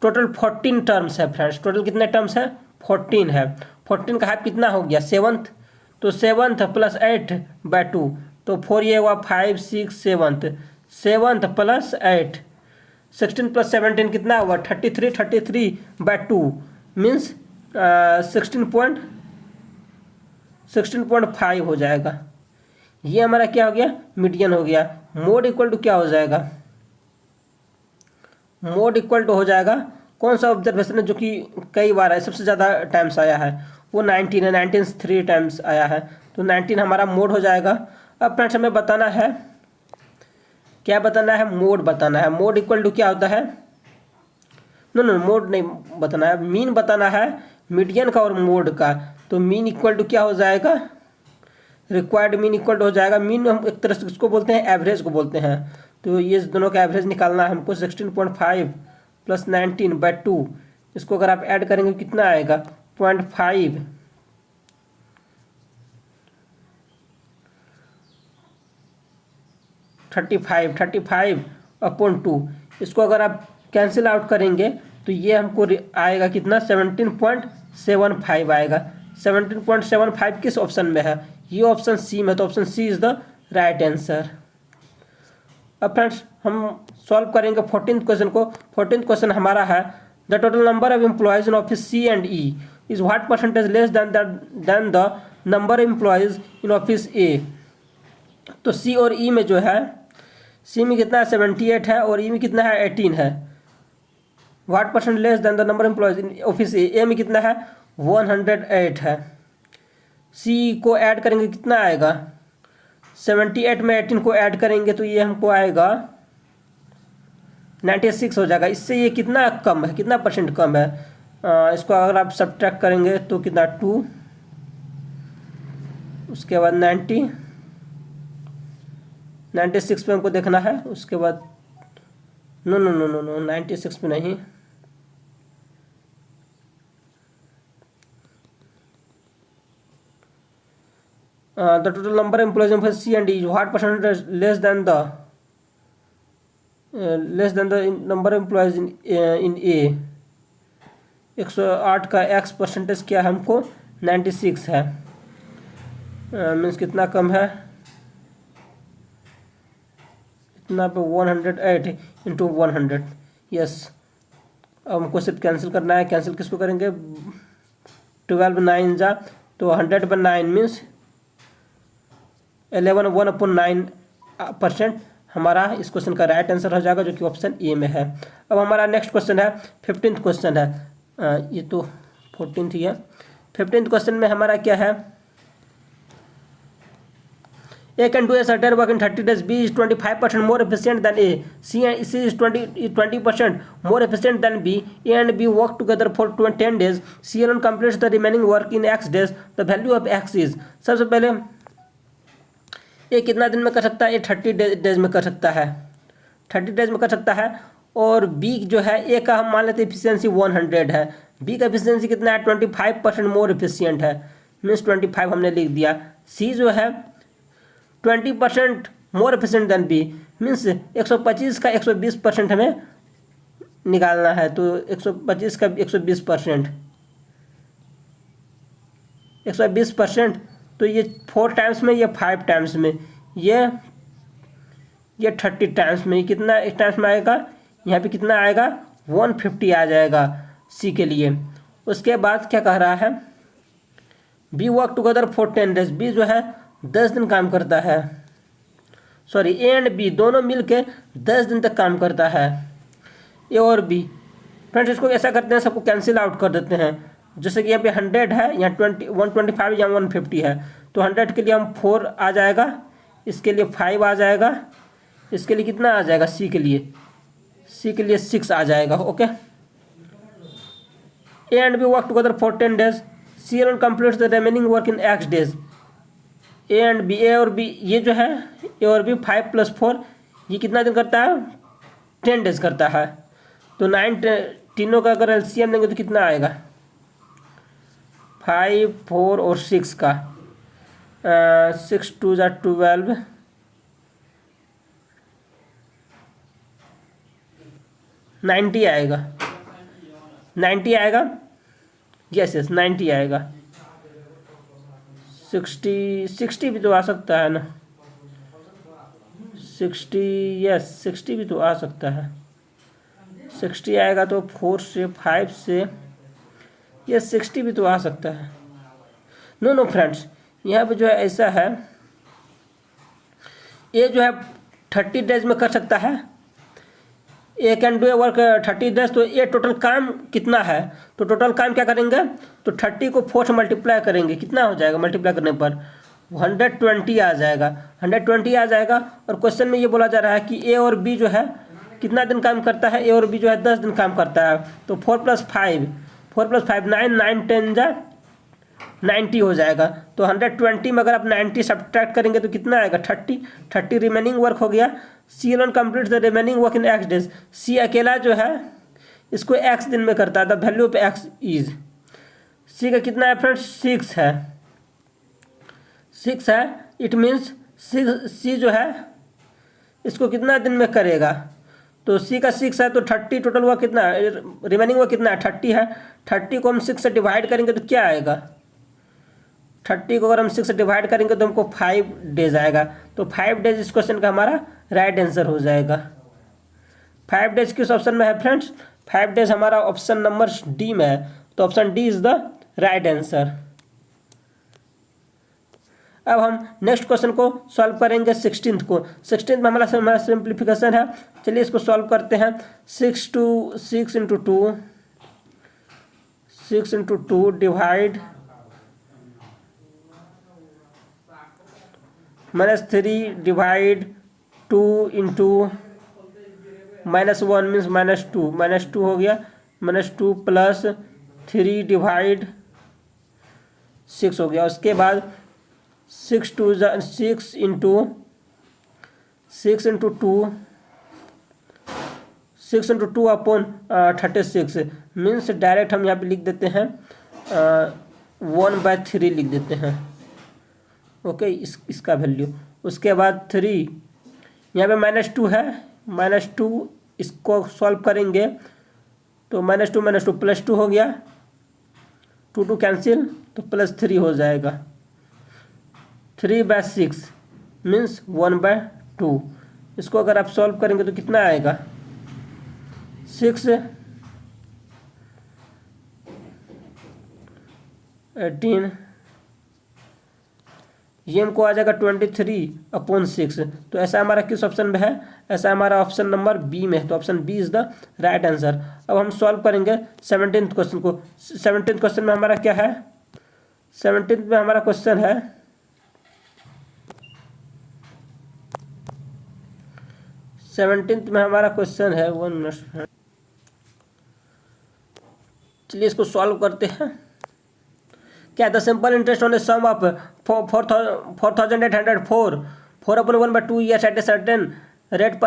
टोटल 14 टर्म्स है फ्रेंड्स। टोटल कितने टर्म्स है, 14 है। 14 का हाफ कितना हो गया, 7th, तो 7th + 8/2, तो 4 ये हुआ 5 6 7th + 8, 16 + 17 कितना हुआ, 33/2 मीन्स 16.5 हो जाएगा। ये हमारा क्या हो गया, मीडियन हो गया। मोड इक्वल टू क्या हो जाएगा, मोड इक्वल टू हो जाएगा कौन सा ऑब्जर्वेशन है जो कि कई बार है, सबसे ज़्यादा टाइम्स आया है, वो 19 है, 19 3 टाइम्स आया है, तो 19 हमारा मोड हो जाएगा। अब फ्रेंड्स हमें बताना है, क्या बताना है, मोड बताना है। मोड इक्वल टू क्या होता है, नो मोड नहीं बताना है, मीन बताना है, मीडियन का और मोड का। तो मीन इक्वल टू क्या हो जाएगा, रिक्वायर्ड मीन इक्वल टू हो जाएगा, मीन हम एक तरह से उसको बोलते हैं, एवरेज को बोलते हैं। तो ये दोनों का एवरेज निकालना है हमको, 16.5 प्लस 19/2, इसको अगर आप ऐड करेंगे कितना आएगा, 0.5 35/2। इसको अगर आप कैंसिल आउट करेंगे तो ये हमको आएगा कितना, 17.75 आएगा। 17.75 किस ऑप्शन में है, ये ऑप्शन सी में, तो option C is the right answer. अब फ्रेंड्स हम सॉल्व करेंगे 14th क्वेश्चन को। 14th क्वेश्चन हमारा है, the total number of employees in office C and E is what percentage less than the number of employees in office A. तो C और ई में जो है, सी में कितना है 78 है और ई में कितना है 18 है। What percent less than the number of employees in office A में कितना है 108 है। सी को ऐड करेंगे कितना आएगा, 78 में 18 को ऐड करेंगे तो ये हमको आएगा 96 हो जाएगा। इससे ये कितना कम है, कितना परसेंट कम है, इसको अगर आप सब्ट्रैक्ट करेंगे तो कितना 2, उसके बाद 96 पे हमको देखना है, उसके बाद नो 96 पे नहीं, the total number employees in C and E what percentage less than the number employees in A. 108 का एक्स परसेंटेज क्या है हमको 96 है, मीन्स कितना कम है, इतना पे 108 इंटू 100, यस। अब हमको सिर्फ कैंसिल करना है, कैंसिल किसको करेंगे, 12 9 जा तो 100/9 मीन्स 11 1/9% हमारा इस क्वेश्चन का राइट आंसर हो जाएगा, जो कि ऑप्शन ए में है। अब हमारा नेक्स्ट क्वेश्चन है 15th क्वेश्चन है, ये तो 14th ही है। 15th क्वेश्चन में हमारा क्या है, A can do a certain work in 30 days. B is 25% more efficient than A. C is 20% more efficient than B. A and B work together for 10 days. C alone completes the remaining work in X days. The value of X is, सबसे पहले A कितना दिन में कर सकता है, A 30 days में कर सकता है, 30 डेज में कर सकता है। और B जो है, A का हम मान लेते हैं एफिशिएंसी 100 है, B का एफिशिएंसी कितना है 25% मोर एफिशिएंट है, मीन्स 25 हमने लिख दिया। C जो है 20% more efficient than B, means 125 का 120% हमें निकालना है, तो 125 का 120%, तो ये 4 टाइम्स में, ये 5 टाइम्स में, ये 30 टाइम्स में, कितना एक टाइम्स में आएगा, यहाँ पे कितना आएगा 150 आ जाएगा सी के लिए। उसके बाद क्या कह रहा है, B work together for 10 days, B जो है 10 दिन काम करता है, सॉरी ए एंड बी दोनों मिलके 10 दिन तक काम करता है, ए और बी। फ्रेंड्स इसको ऐसा करते हैं, सबको कैंसिल आउट कर देते हैं। जैसे कि यहाँ पे 100 है, यहाँ 125 या 150 है, तो 100 के लिए हम 4 आ जाएगा, इसके लिए 5 आ जाएगा, इसके लिए कितना आ जाएगा, सी के लिए 6 आ जाएगा। Okay, A and B work together for 10 days, C and completes the remaining work in X days. A and B, A और बी, ये जो है ए और बी 5 + 4 ये कितना दिन करता है, 10 डेज करता है। तो 9 तीनों का अगर एलसीएम लेंगे तो कितना आएगा, 5 4 और 6 का 6 2 = 12, 90 आएगा, 90 आएगा, यस 90 आएगा। 60 भी तो आ सकता है ना, 60 यस 60 भी तो आ सकता है, 60 आएगा तो 4 से 5 से, ये 60 भी तो आ सकता है। नो फ्रेंड्स, यहाँ पे जो है ऐसा है, ये जो है 30 डेज में कर सकता है, A can do a work 30 days, तो ये टोटल काम कितना है, तो टोटल काम क्या करेंगे, तो 30 को 4 से मल्टीप्लाई करेंगे, कितना हो जाएगा, मल्टीप्लाई करने पर 120 आ जाएगा, 120 आ जाएगा। और क्वेश्चन में ये बोला जा रहा है कि ए और बी जो है कितना दिन काम करता है, ए और बी जो है 10 दिन काम करता है। तो 4 + 5 9, 9 10 जा 90 हो जाएगा। तो 120 में अगर आप 90 सब्ट्रैक्ट करेंगे तो कितना आएगा, 30 रिमेनिंग वर्क हो गया। C alone complete the remaining work in X days, C अकेला जो है इसको एक्स दिन में करता है। The value of X is, C का कितना है फ्रेंड्स, 6 है, 6 है। इट मीन्स सी जो है इसको कितना दिन में करेगा, तो सी का 6 है, तो 30 टोटल वर्क कितना है, रिमेनिंग वर्क कितना है, 30 है। 30 को हम 6 से डिवाइड करेंगे तो क्या आएगा, 30 को अगर हम 6 से डिवाइड करेंगे तो हमको 5 डेज आएगा। तो 5 डेज इस क्वेश्चन का हमारा राइट आंसर हो जाएगा। 5 डेज किस ऑप्शन में है फ्रेंड्स, 5 डेज हमारा ऑप्शन नंबर डी में है। तो option D is the right answer. अब हम नेक्स्ट क्वेश्चन को सॉल्व करेंगे 16th को। 16th में हमारा सिंप्लीफिकेशन है, चलिए इसको सॉल्व करते हैं। 6 into two divide -3 divide 2 into -1 means -2 हो गया, -2 प्लस 3 डिवाइड 6 हो गया। उसके बाद 6 into two upon 36 means direct हम यहाँ पे लिख देते हैं 1/3 लिख देते हैं। ओके, इसका वैल्यू। उसके बाद 3 यहाँ पे -2 है, -2 इसको सॉल्व करेंगे तो -2 प्लस 2 हो गया, 2 कैंसिल तो +3 हो जाएगा। 3/6 मीन्स 1/2। इसको अगर आप सॉल्व करेंगे तो कितना आएगा, 6 18, ये हमको आ जाएगा 23/6। तो ऐसा हमारा किस ऑप्शन में है, ऐसा हमारा ऑप्शन नंबर बी में है। तो option B is the right answer. अब हम सॉल्व करेंगे 17th क्वेश्चन को। 17th क्वेश्चन में हमारा क्या है, 17th में हमारा क्वेश्चन है 17th में हमारा क्वेश्चन है 1 मिनट, चलिए इसको सॉल्व करते हैं। क्या the simple interest on the sum of 4,804 4/1/2 years at a certain rate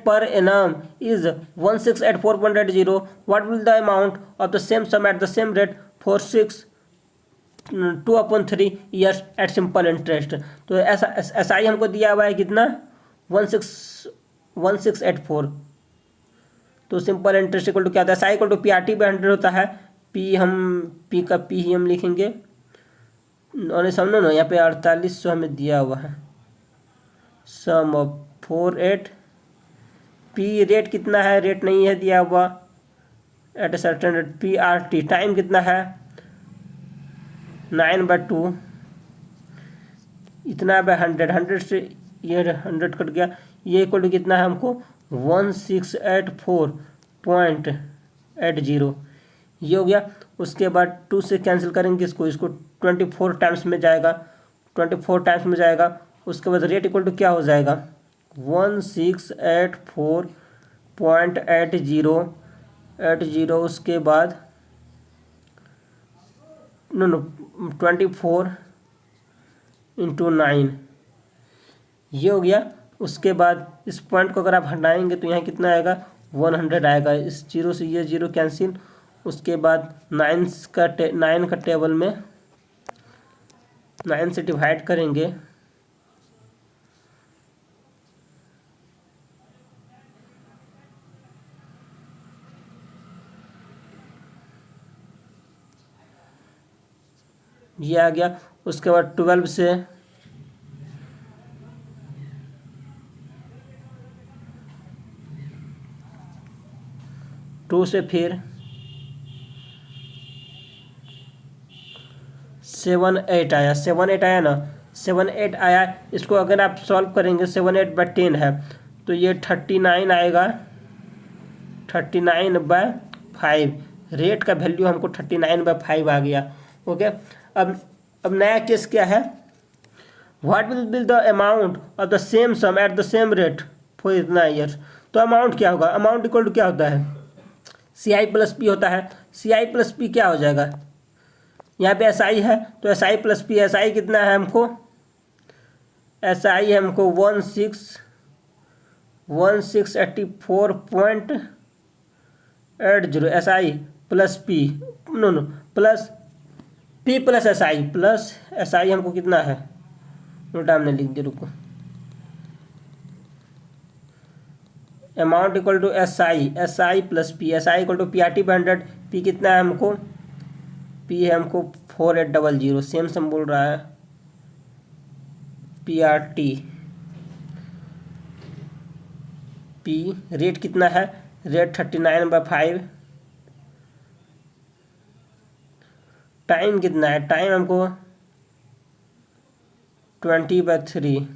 per annum is 1684.80. What will the amount of the same sum at the same rate for 2/3 years at simple interest? तो ऐसा ही हमको दिया हुआ है कितना, 1684। तो simple interest equal to क्या होता है, साई इक्वल टू PRT/100 होता है। पी का पी ही हम लिखेंगे, और समझो ना यहाँ पे 4800 हमें दिया हुआ है। सम ऑफ 48, पी रेट कितना है, रेट नहीं है दिया हुआ, at a certain rate. PRT time कितना है 9/2, इतना बाय 100 से ये 100 कट गया, ये इक्वल टू कितना है हमको 1684.80, ये हो गया। उसके बाद 2 से कैंसिल करेंगे इसको 24 टाइम्स में जाएगा, 24 टाइम्स में जाएगा। उसके बाद रेट इक्वल टू क्या हो जाएगा 1684.80। उसके बाद 24 इंटू 9, ये हो गया। उसके बाद इस पॉइंट को अगर आप हटाएंगे तो यहाँ कितना आएगा 100 आएगा। इस 0 से ये 0 कैंसिल। उसके बाद 9 का टेबल में 9 से डिवाइड करेंगे, ये आ गया। उसके बाद 12 से 2 से फिर 7 8 आया, 7 8 आया ना, 7 8 आया। इसको अगर आप सॉल्व करेंगे 7 8/10 है तो ये 39 आएगा। 39/5, रेट का वैल्यू हमको 39/5 आ गया। ओके, अब नया केस क्या है, what will be the amount of the same sum at the same rate for इतना ईयर्स। तो अमाउंट क्या होगा, अमाउंट इक्वल टू क्या होता है, CI प्लस पी होता है। CI प्लस पी क्या हो जाएगा, यहाँ पे SI है तो SI प्लस पी, SI कितना है हमको, SI है हमको 1684.80 SI plus P, no plus P plus SI हमको कितना है, उल्टा हमने लिख दिया, रुको, amount equal to SI plus P, SI equal to PRT/100, P कितना है हमको, P है हमको 4800, सेम सम बोल रहा है, PRT, P रेट कितना है, रेट 39/5, टाइम कितना है, टाइम हमको 20/3,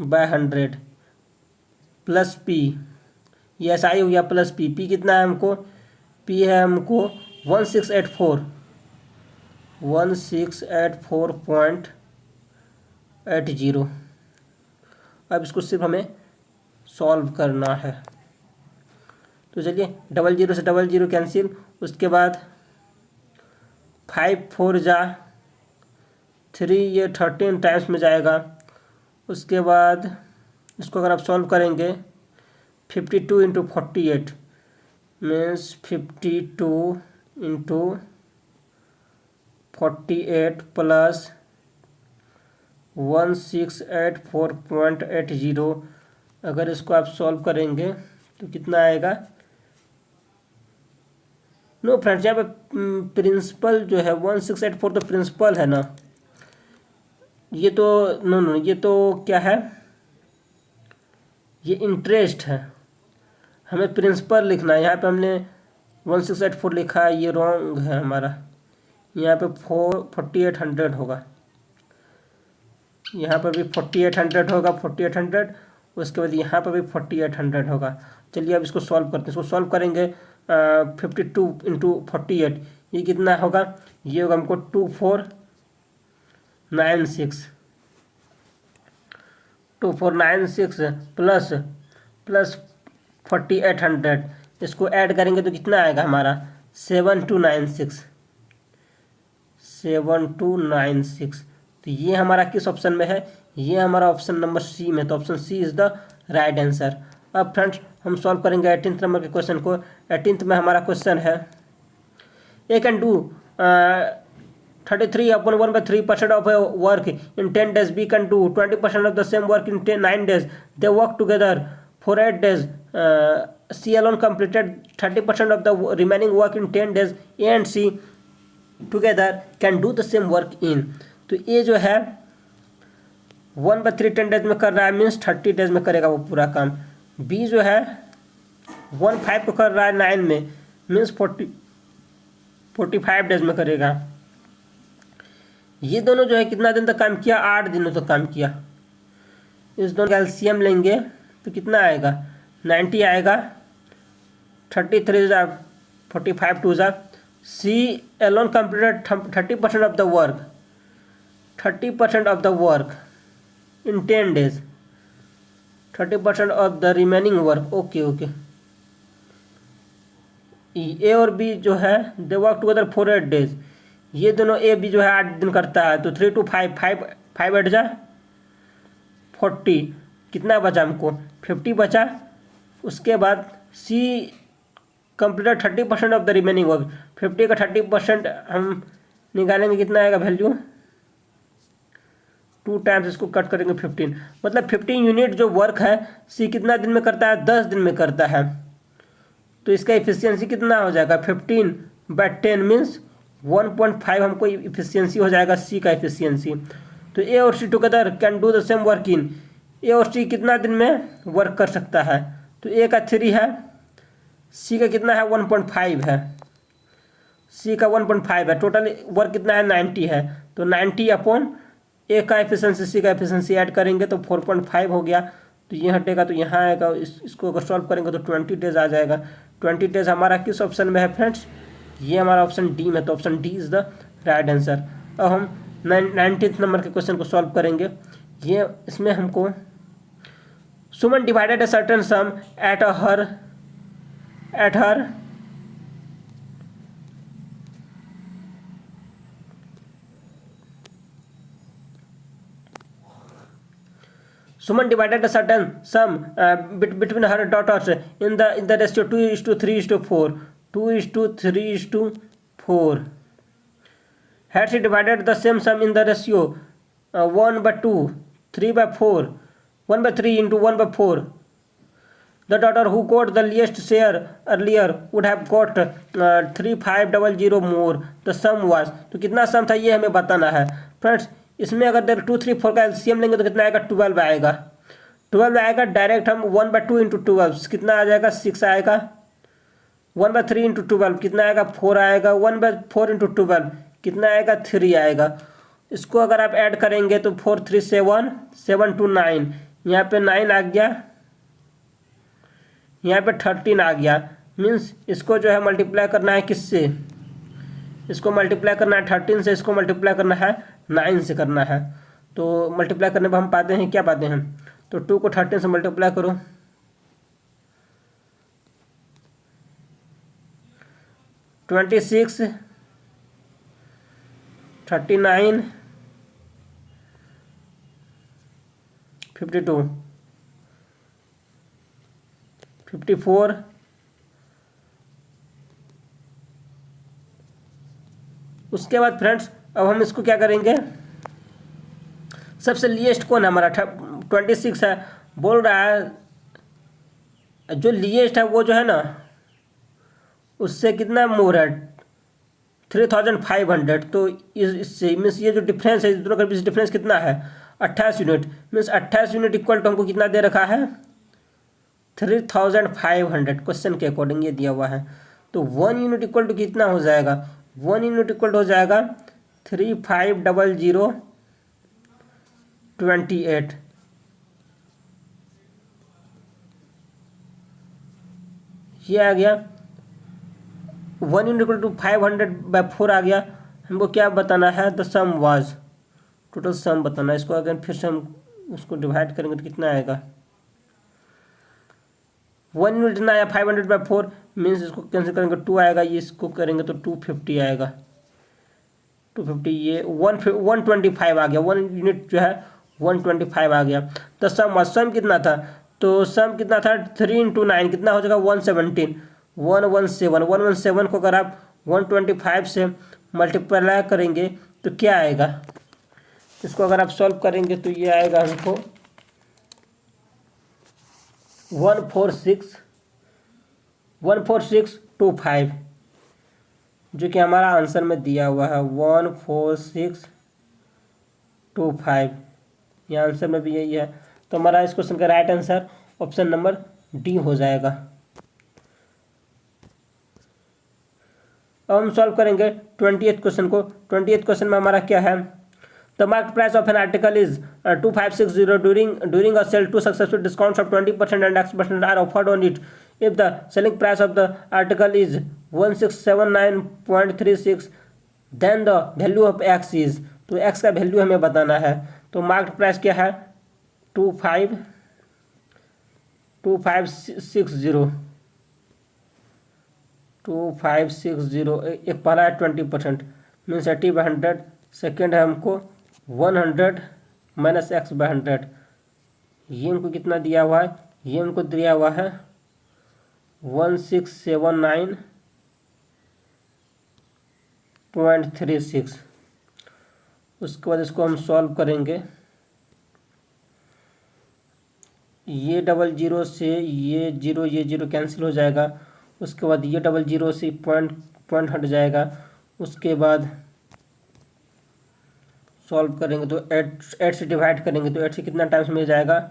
बाय 100 प्लस पी, ये SI हो गया प्लस पी कितना है हमको, P है हमको 1684.80। अब इसको सिर्फ हमें सॉल्व करना है, तो चलिए 00 से 00 कैंसिल, उसके बाद 5 4 जा 3, ये 13 टाइम्स में जाएगा। उसके बाद इसको अगर आप सॉल्व करेंगे 52 इंटू 48 मीन्स 52 इंटू 48 प्लस 1684.80, अगर इसको आप सॉल्व करेंगे तो कितना आएगा, नो फ्रेंड्स, यहाँ पे प्रिंसिपल जो है 1684 तो प्रिंसिपल है ना, ये तो नो ये तो क्या है, ये इंटरेस्ट है, हमें प्रिंसिपल लिखना है। यहाँ पे हमने 1684 लिखा है, ये रॉन्ग है हमारा, यहाँ पे 4800 होगा, यहाँ पर भी 4800 होगा, 4800, उसके बाद यहाँ पर भी 4800 होगा। चलिए अब इसको सॉल्व करते हैं, इसको सॉल्व करेंगे 52 इंटू 48, ये कितना होगा, ये होगा हमको 2496 प्लस 4800, इसको ऐड करेंगे तो कितना आएगा हमारा 7296। तो ये हमारा किस ऑप्शन में है, ये हमारा ऑप्शन नंबर सी में, तो option C is the right answer. अब फ्रेंड्स हम सॉल्व करेंगे 18th नंबर के क्वेश्चन को। 18th में हमारा क्वेश्चन है, A can do 33/1/3% of work in 10 days, B can do 20% of the same work in 9 days, they work together for 8 days, C alone completed 30% of the remaining work in 10 days, A and C together can do the same work in। तो A जो है 1/3 10 days में कर रहा है, means 30 days में करेगा वो पूरा काम। B जो है 1/5 को कर रहा है 9 में, मीन्स 45 days में करेगा। ये दोनों जो है कितना दिन तक काम किया, 8 दिनों तक काम किया। इस दोनों का एलसीएम लेंगे तो कितना आएगा, 90 आएगा, 33 जा 45 2 जा। C alone completed 30% of the work, 30% of the work in 10 days, 30% of the remaining work. Okay A और बी जो है they work together for 8 days, ये दोनों ए बी जो है 8 दिन करता है, तो 3 to 5 5 8 जा 40, कितना बचा हमको 50 बचा। उसके बाद C completed 30% of the remaining work, 50 का 30% हम निकालेंगे, कितना आएगा वैल्यू, 2 टाइम्स इसको कट करेंगे 15, मतलब 15 यूनिट जो वर्क है सी कितना दिन में करता है, 10 दिन में करता है। तो इसका इफिशियंसी कितना हो जाएगा, 15/10 मीन्स 1.5 हमको इफिशियंसी हो जाएगा सी का इफिशियंसी। तो ए और C together can do the same work in, A और सी कितना दिन में वर्क कर सकता है, तो ए का 3 है, सी का कितना है 1.5 है, सी का 1.5 है, टोटल वर्क कितना है 90 है, तो 90/10 ए का एफिशिएंसी सी का एफिशिएंसी ऐड करेंगे तो 4.5 हो गया, तो ये हटेगा तो यहाँ आएगा। इसको अगर सॉल्व करेंगे तो 20 डेज आ जाएगा। 20 डेज हमारा किस ऑप्शन में है फ्रेंड्स? ये हमारा ऑप्शन डी में, तो option D is the right answer. अब हम 19th नंबर के क्वेश्चन को सॉल्व करेंगे। ये इसमें हमको Suman divided a certain sum at her Suman divided a certain sum between her daughters in the ratio 2:3:4. 2:3:4. Had she divided the same sum in the ratio 1/2, 3/4, 1/3 into 1/4, the daughter who got the least share earlier would have got 3500 more. The sum was, तो कितना सम था ये हमें बताना है friends. इसमें अगर 2, 3, 4 का एलसीएम लेंगे तो कितना आएगा? 12 आएगा। 12 आएगा। डायरेक्ट हम 1/2 इंटू 12 कितना आ जाएगा? 6 आएगा। 1/3 इंटू 12 कितना आएगा? 4 आएगा। 1/4 इंटू 12 कितना आएगा? 3 आएगा। इसको अगर आप ऐड करेंगे तो 4, 3, 7, 7, 2, 9, यहाँ पे 9 आ गया, यहाँ पे 13 आ गया। मीन्स इसको जो है मल्टीप्लाई करना है किससे? इसको मल्टीप्लाई करना है 13 से, इसको मल्टीप्लाई करना है 9 से करना है। तो मल्टीप्लाई करने पर हम पाते हैं, क्या पाते हैं? तो 2 को 13 से मल्टीप्लाई करो, 26, 39, 52, 54, उसके बाद फ्रेंड्स अब हम इसको क्या करेंगे? सबसे लीएस्ट कौन है हमारा? 26 है। बोल रहा है जो लीएस्ट है वो जो है ना उससे कितना मोर है? 3500। तो इससे मीन्स ये जो डिफरेंस है दोनों के बीच डिफरेंस कितना है? 28 unit. Means 28 unit equal to हमको कितना दे रखा है? 3500 क्वेश्चन के अकॉर्डिंग ये दिया हुआ है। तो 1 यूनिट इक्वल टू कितना हो जाएगा? 1 यूनिट इक्वल टू हो जाएगा 350028। ये आ गया 1 यूनिट इक्वल टू 500/4 आ गया। हमको क्या बताना है? The sum was, total sum बताना है। इसको अगर फिर से हम उसको डिवाइड करेंगे तो कितना आएगा? 1 यूनिट इतना आया 500/4, मीन्स इसको कैंसिल करेंगे 2 आएगा। ये इसको करेंगे तो 250 आएगा। 250 ये 125 आ गया। 1 यूनिट जो है 125 आ गया। तो सम कितना था? तो सम कितना था? 3 × 9 कितना हो जाएगा? 117। 117 को अगर आप 125 से मल्टीप्लाई करेंगे तो क्या आएगा? इसको अगर आप सॉल्व करेंगे तो ये आएगा हमको 14625, जो कि हमारा आंसर में दिया हुआ है 14625। ये आंसर में भी यही है। तो हमारा इस क्वेश्चन का right answer option number D हो जाएगा। अब हम सॉल्व करेंगे 28th क्वेश्चन को। 28th क्वेश्चन में हमारा क्या है? The market price of an article is 2560 during a sale. Two successful discounts of 20% and X% are offered on it. If the selling price of the article is 1679.36, then the value of X is, तो X का value हमें बताना है। तो market price क्या है? 2560 एक पहला है 20%, मीन्स 80/100। सेकेंड है हमको 100 माइनस X/100। ये हमको कितना दिया हुआ है? ये हमको दिया हुआ है 1679.36। उसके बाद इसको हम सॉल्व करेंगे। ये 00 से ये जीरो कैंसिल हो जाएगा। उसके बाद ये 00 से पॉइंट हट जाएगा। उसके बाद सॉल्व करेंगे तो 8 से डिवाइड करेंगे तो 8 से कितना टाइम्स मिल जाएगा?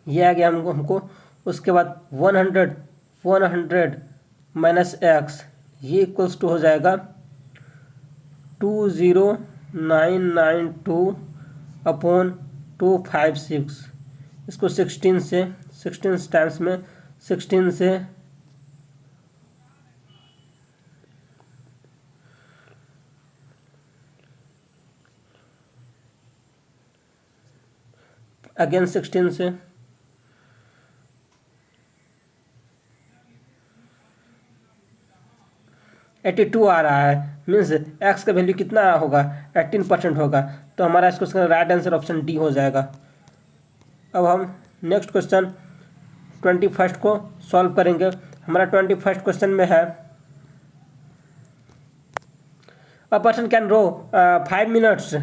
ये आ गया हमको। उसके बाद 100 माइनस एक्स, ये इक्वल्स टू हो जाएगा 20992 अपॉन 256। इसको 16 टाइम्स में 16 से अगेन 16 से 82 आ रहा है, मीन्स एक्स का वैल्यू कितना होगा, 18% होगा। तो हमारा इसको राइट आंसर ऑप्शन डी हो जाएगा। अब हम नेक्स्ट क्वेश्चन 21 को सॉल्व करेंगे। हमारा 21 क्वेश्चन में है a person can row 5 minutes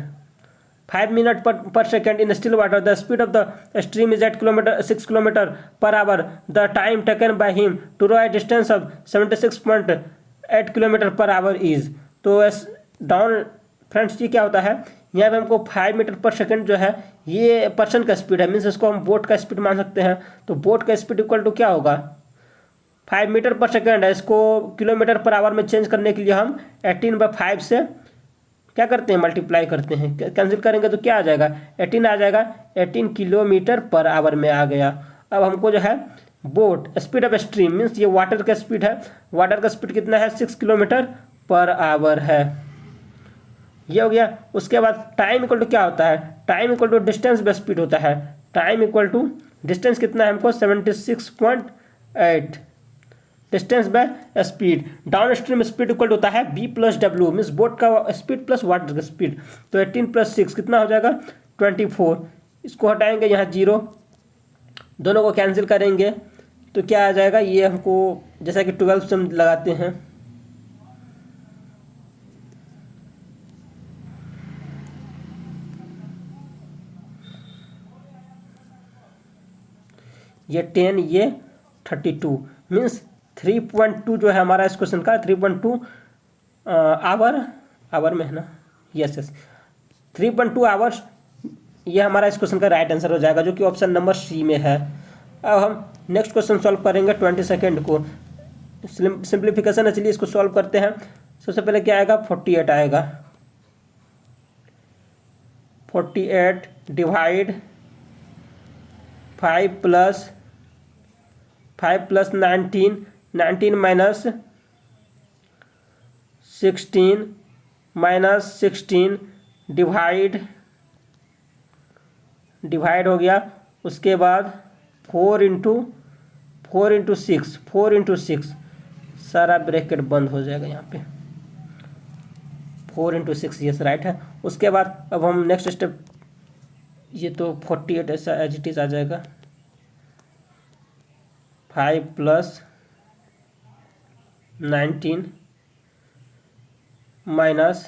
per second in still water. The speed of the stream is at 6 kilometer per hour. The time taken by him to row a distance of 76.8 kilometre per hour is. तो down friends ये क्या होता है, यहाँ पे हमको 5 metre पर second जो है ये पर्सन का स्पीड है, मीन्स इसको हम बोट का स्पीड मान सकते हैं। तो बोट का स्पीड इक्वल टू क्या होगा, 5 मीटर पर सेकंड है, इसको किलोमीटर पर आवर में चेंज करने के लिए हम 18/5 से क्या करते हैं, मल्टीप्लाई करते हैं। कैंसिल करेंगे तो क्या आ जाएगा, 18 आ जाएगा, 18 किलोमीटर पर आवर में आ गया। अब हमको जो है boat speed of stream means ये वाटर का स्पीड है, वाटर का स्पीड कितना है, 6 किलोमीटर पर आवर है, ये हो गया। उसके बाद टाइम इक्वल टू क्या होता है, time equal to distance by speed होता है। टाइम इक्वल टू डिस्टेंस कितना है हमको 76.8 distance by speed. Downstream speed equal होता है B plus W means boat का स्पीड प्लस वाटर का स्पीड। तो 18 + 6 कितना हो जाएगा 24। इसको हटाएंगे, यहाँ 0, दोनों को कैंसिल करेंगे तो क्या आ जाएगा, ये हमको जैसा कि 12 से हम लगाते हैं, ये 10 ये 32 मीन्स 3.2 जो है हमारा इस क्वेश्चन का 3.2 आवर में है ना, यस 3.2 आवर्स, ये हमारा इस क्वेश्चन का राइट आंसर हो जाएगा, जो कि ऑप्शन नंबर सी में है। अब हम नेक्स्ट क्वेश्चन सॉल्व करेंगे 22 को। सिंप्लीफिकेशन है, चलिए इसको सॉल्व करते हैं। सबसे पहले क्या आएगा, 48 आएगा, 48 डिवाइड 5 प्लस 19 माइनस 16 डिवाइड हो गया। उसके बाद 4 इंटू 6 सारा ब्रैकेट बंद हो जाएगा यहाँ पे, 4 इंटू 6 यस राइट है। उसके बाद अब हम नेक्स्ट स्टेप, ये तो 48 ऐसा एज इट इज आ जाएगा, 5 प्लस 19 माइनस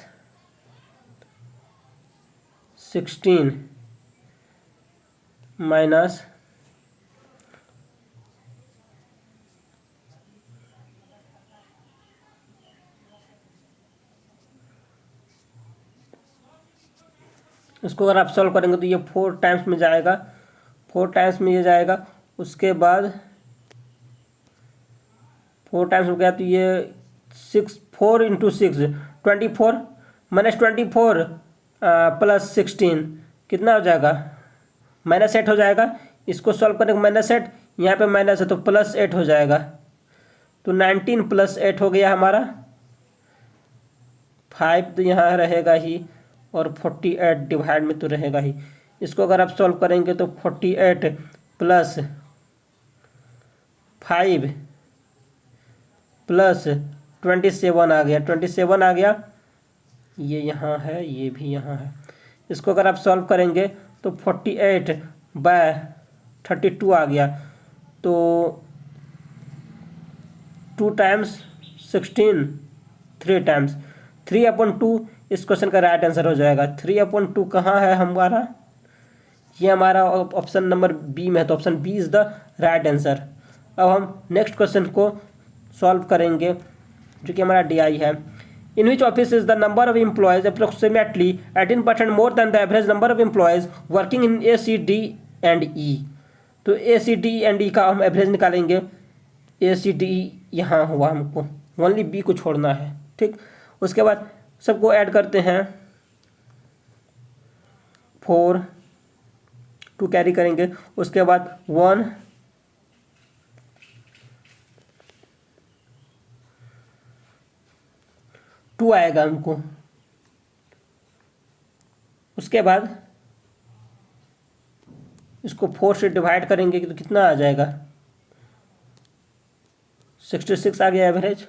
16 माइनस इसको अगर आप सॉल्व करेंगे तो ये 4 टाइम्स में जाएगा, 4 टाइम्स में ये जाएगा। उसके बाद 4 टाइम्स हो गया तो ये 4 इंटू 6 24 माइनस 24 प्लस 16 कितना हो जाएगा, -8 हो जाएगा। इसको सॉल्व करने का -8, यहाँ पे माइनस है तो +8 हो जाएगा। तो 19 + 8 हो गया हमारा, 5 तो यहाँ रहेगा ही और 48 डिवाइड में तो रहेगा ही। इसको अगर आप सॉल्व करेंगे तो 48 प्लस 5 प्लस 27 आ गया, 27 आ गया, ये यहाँ है, ये भी यहाँ है। इसको अगर आप सॉल्व करेंगे तो 48/32 आ गया। तो 2 टाइम्स 16 3 टाइम्स 3/2 इस क्वेश्चन का राइट आंसर हो जाएगा। 3/2 कहाँ है हमारा, ये हमारा ऑप्शन नंबर बी में है, तो option B is the right answer. अब हम नेक्स्ट क्वेश्चन को सॉल्व करेंगे जो कि हमारा DI है। In which office is the number of employees approximately 18% more than the average number of employees working in A, C, D and E। तो ए C D and ई का हम एवरेज निकालेंगे। ए सी डी ई यहाँ हुआ, हमको only B को छोड़ना है, ठीक। उसके बाद सबको ऐड करते हैं, 4 2 कैरी करेंगे। उसके बाद 1 2 आएगा हमको। उसके बाद इसको 4 से डिवाइड करेंगे तो कितना आ जाएगा, 66 आ गया एवरेज।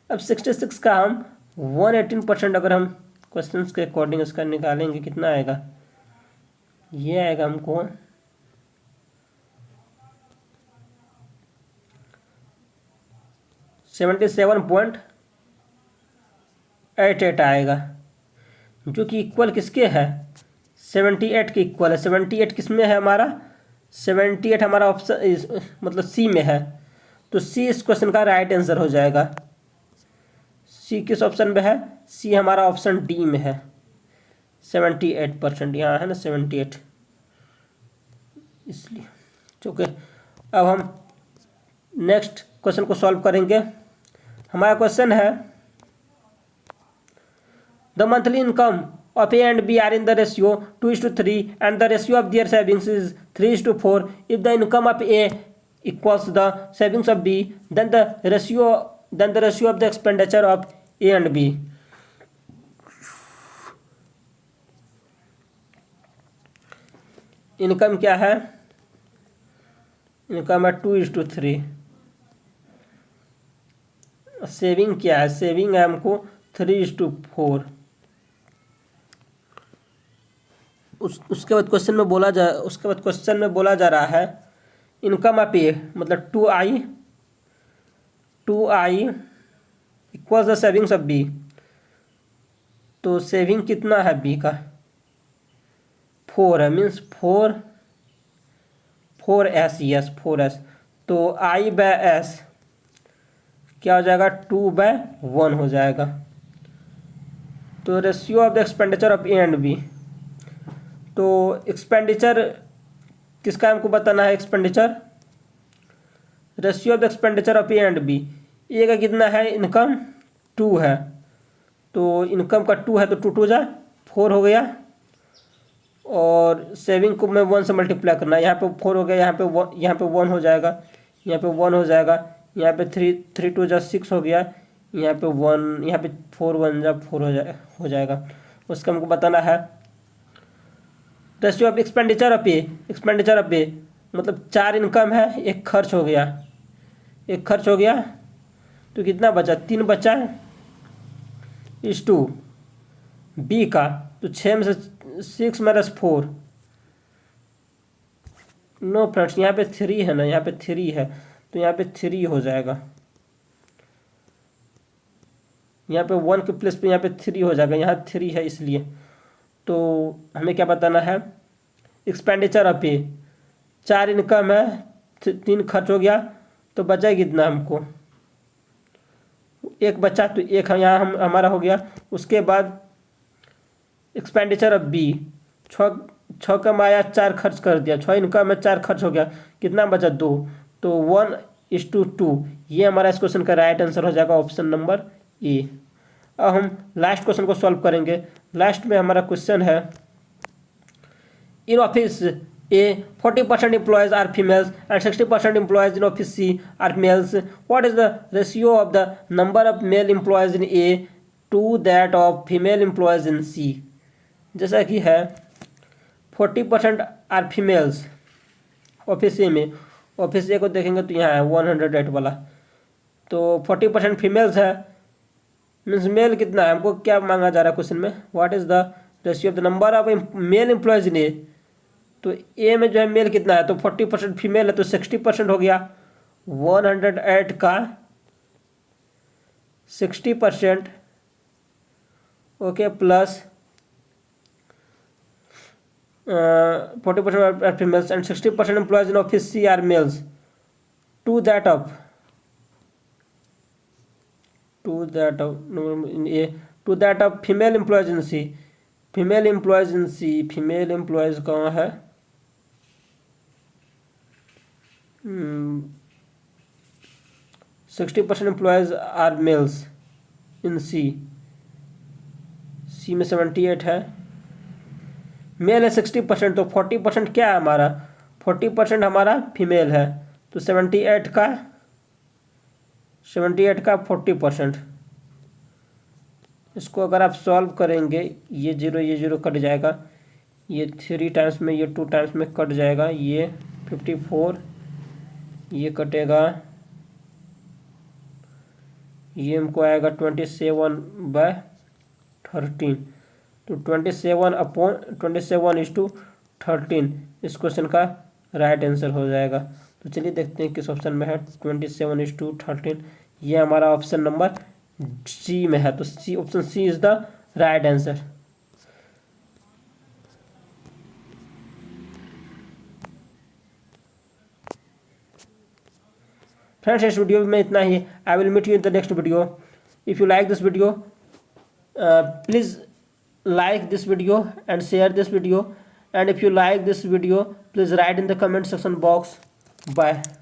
अब 66 का हम 118% अगर हम क्वेश्चंस के अकॉर्डिंग इसका निकालेंगे कितना आएगा, ये आएगा हमको 77.88 आएगा, जो कि इक्वल किसके है, 78 के इक्वल है। 78 किस में है हमारा, 78 हमारा ऑप्शन मतलब सी में है, तो सी इस क्वेश्चन का राइट आंसर हो जाएगा। सी किस ऑप्शन में है, सी हमारा ऑप्शन डी में है। 78% यहाँ है ना 78, इसलिए चूँकि अब हम नेक्स्ट क्वेश्चन को सॉल्व करेंगे। हमारा क्वेश्चन है the monthly income of A and B are in the ratio 2:3 and the ratio of their savings is 3:4. If the income of A equals the savings of B, then the ratio of the expenditure of A and B. Income क्या है, income है 2:3। Saving क्या है, saving है हमको 3:4। उसके बाद question में बोला जा रहा है इनकम ऑफ ए मतलब 2i equals the savings of B. तो सेविंग कितना है बी का, 4 है, मीन्स 4s, यस 4s। तो i/s क्या हो जाएगा, 2/1 हो जाएगा। तो ratio of the expenditure of A and B, तो एक्सपेंडिचर किसका हमको बताना है, expenditure ratio of expenditure of A and B. A का कितना है, इनकम 2 है, तो इनकम का 2 है तो 2 2 जा 4 हो गया, और सेविंग को मैं 1 से मल्टीप्लाई करना है। यहाँ पे 4 हो गया, यहाँ पे 1 हो जाएगा, यहाँ पे 1 हो जाएगा, यहाँ पे 3 2 जा 6 हो गया, यहाँ पे 1, यहाँ पे 4 1 जा 4 हो जाएगा। उसका हमको बताना है ratio of expenditure of a मतलब 4 इनकम है, एक खर्च हो गया, तो कितना बचा, 3 बचा इस 2 बी का, तो 6 में से 6 - 4, नो फ्रेंड्स यहाँ पे 3 है ना, यहाँ पे 3 है, तो यहाँ पे 3 हो जाएगा, यहाँ पे 1 के प्लेस पे यहाँ पे 3 हो जाएगा, यहाँ 3 है इसलिए। तो हमें क्या बताना है, एक्सपेंडिचर ऑफ ए, 4 इनकम है, 3 खर्च हो गया, तो बचा कितना हमको, 1 बचा, तो 1 यहाँ हमारा हो गया। उसके बाद एक्सपेंडिचर ऑफ बी, 6 कमाया 4 खर्च कर दिया, 6 इनकम है 4 खर्च हो गया, कितना बचा 2, तो 1:2। ये हमारा इस क्वेश्चन का राइट आंसर हो जाएगा, ऑप्शन नंबर ए। अब हम लास्ट क्वेश्चन को सॉल्व करेंगे। लास्ट में हमारा क्वेश्चन है in office A 40% employees are females and 60% employees in office C are males. What is the ratio of the number of male employees in A to that of female employees in C. जैसा कि है 40% are females office A में, office ए को देखेंगे तो यहाँ है 108 वाला, तो 40% फीमेल्स है, मीन्स मेल कितना है, हमको क्या मांगा जा रहा है क्वेश्चन में, what is the ratio of the number of male employees in A. तो ए में जो है मेल कितना है, तो 40% फीमेल है, तो 60% हो गया, 108 का 60%, okay, plus 40% are females and 60% employees in office C are males to that of in A to that of female employees in C। female employees कहाँ है, 60% एम्प्लॉयज़ आर मेल्स इन सी। सी में 78 है, मेल है 60%, तो 40% क्या है हमारा, 40% हमारा फीमेल है। तो 78 का 40%। इसको अगर आप सॉल्व करेंगे, ये जीरो कट जाएगा, ये 3 टाइम्स में, ये 2 टाइम्स में कट जाएगा, ये 54, ये कटेगा, ये हमको आएगा 27/13। तो 27/27 इस क्वेश्चन का राइट आंसर हो जाएगा। तो चलिए देखते हैं किस ऑप्शन में है 27/13। ये हमारा ऑप्शन नंबर सी में है। तो C, option C is the right answer. Friends, इस वीडियो में इतना ही। I will meet you in the next video. If you like this video, please like this video and share this video, and if you like this video, please write in the comment section box. Bye.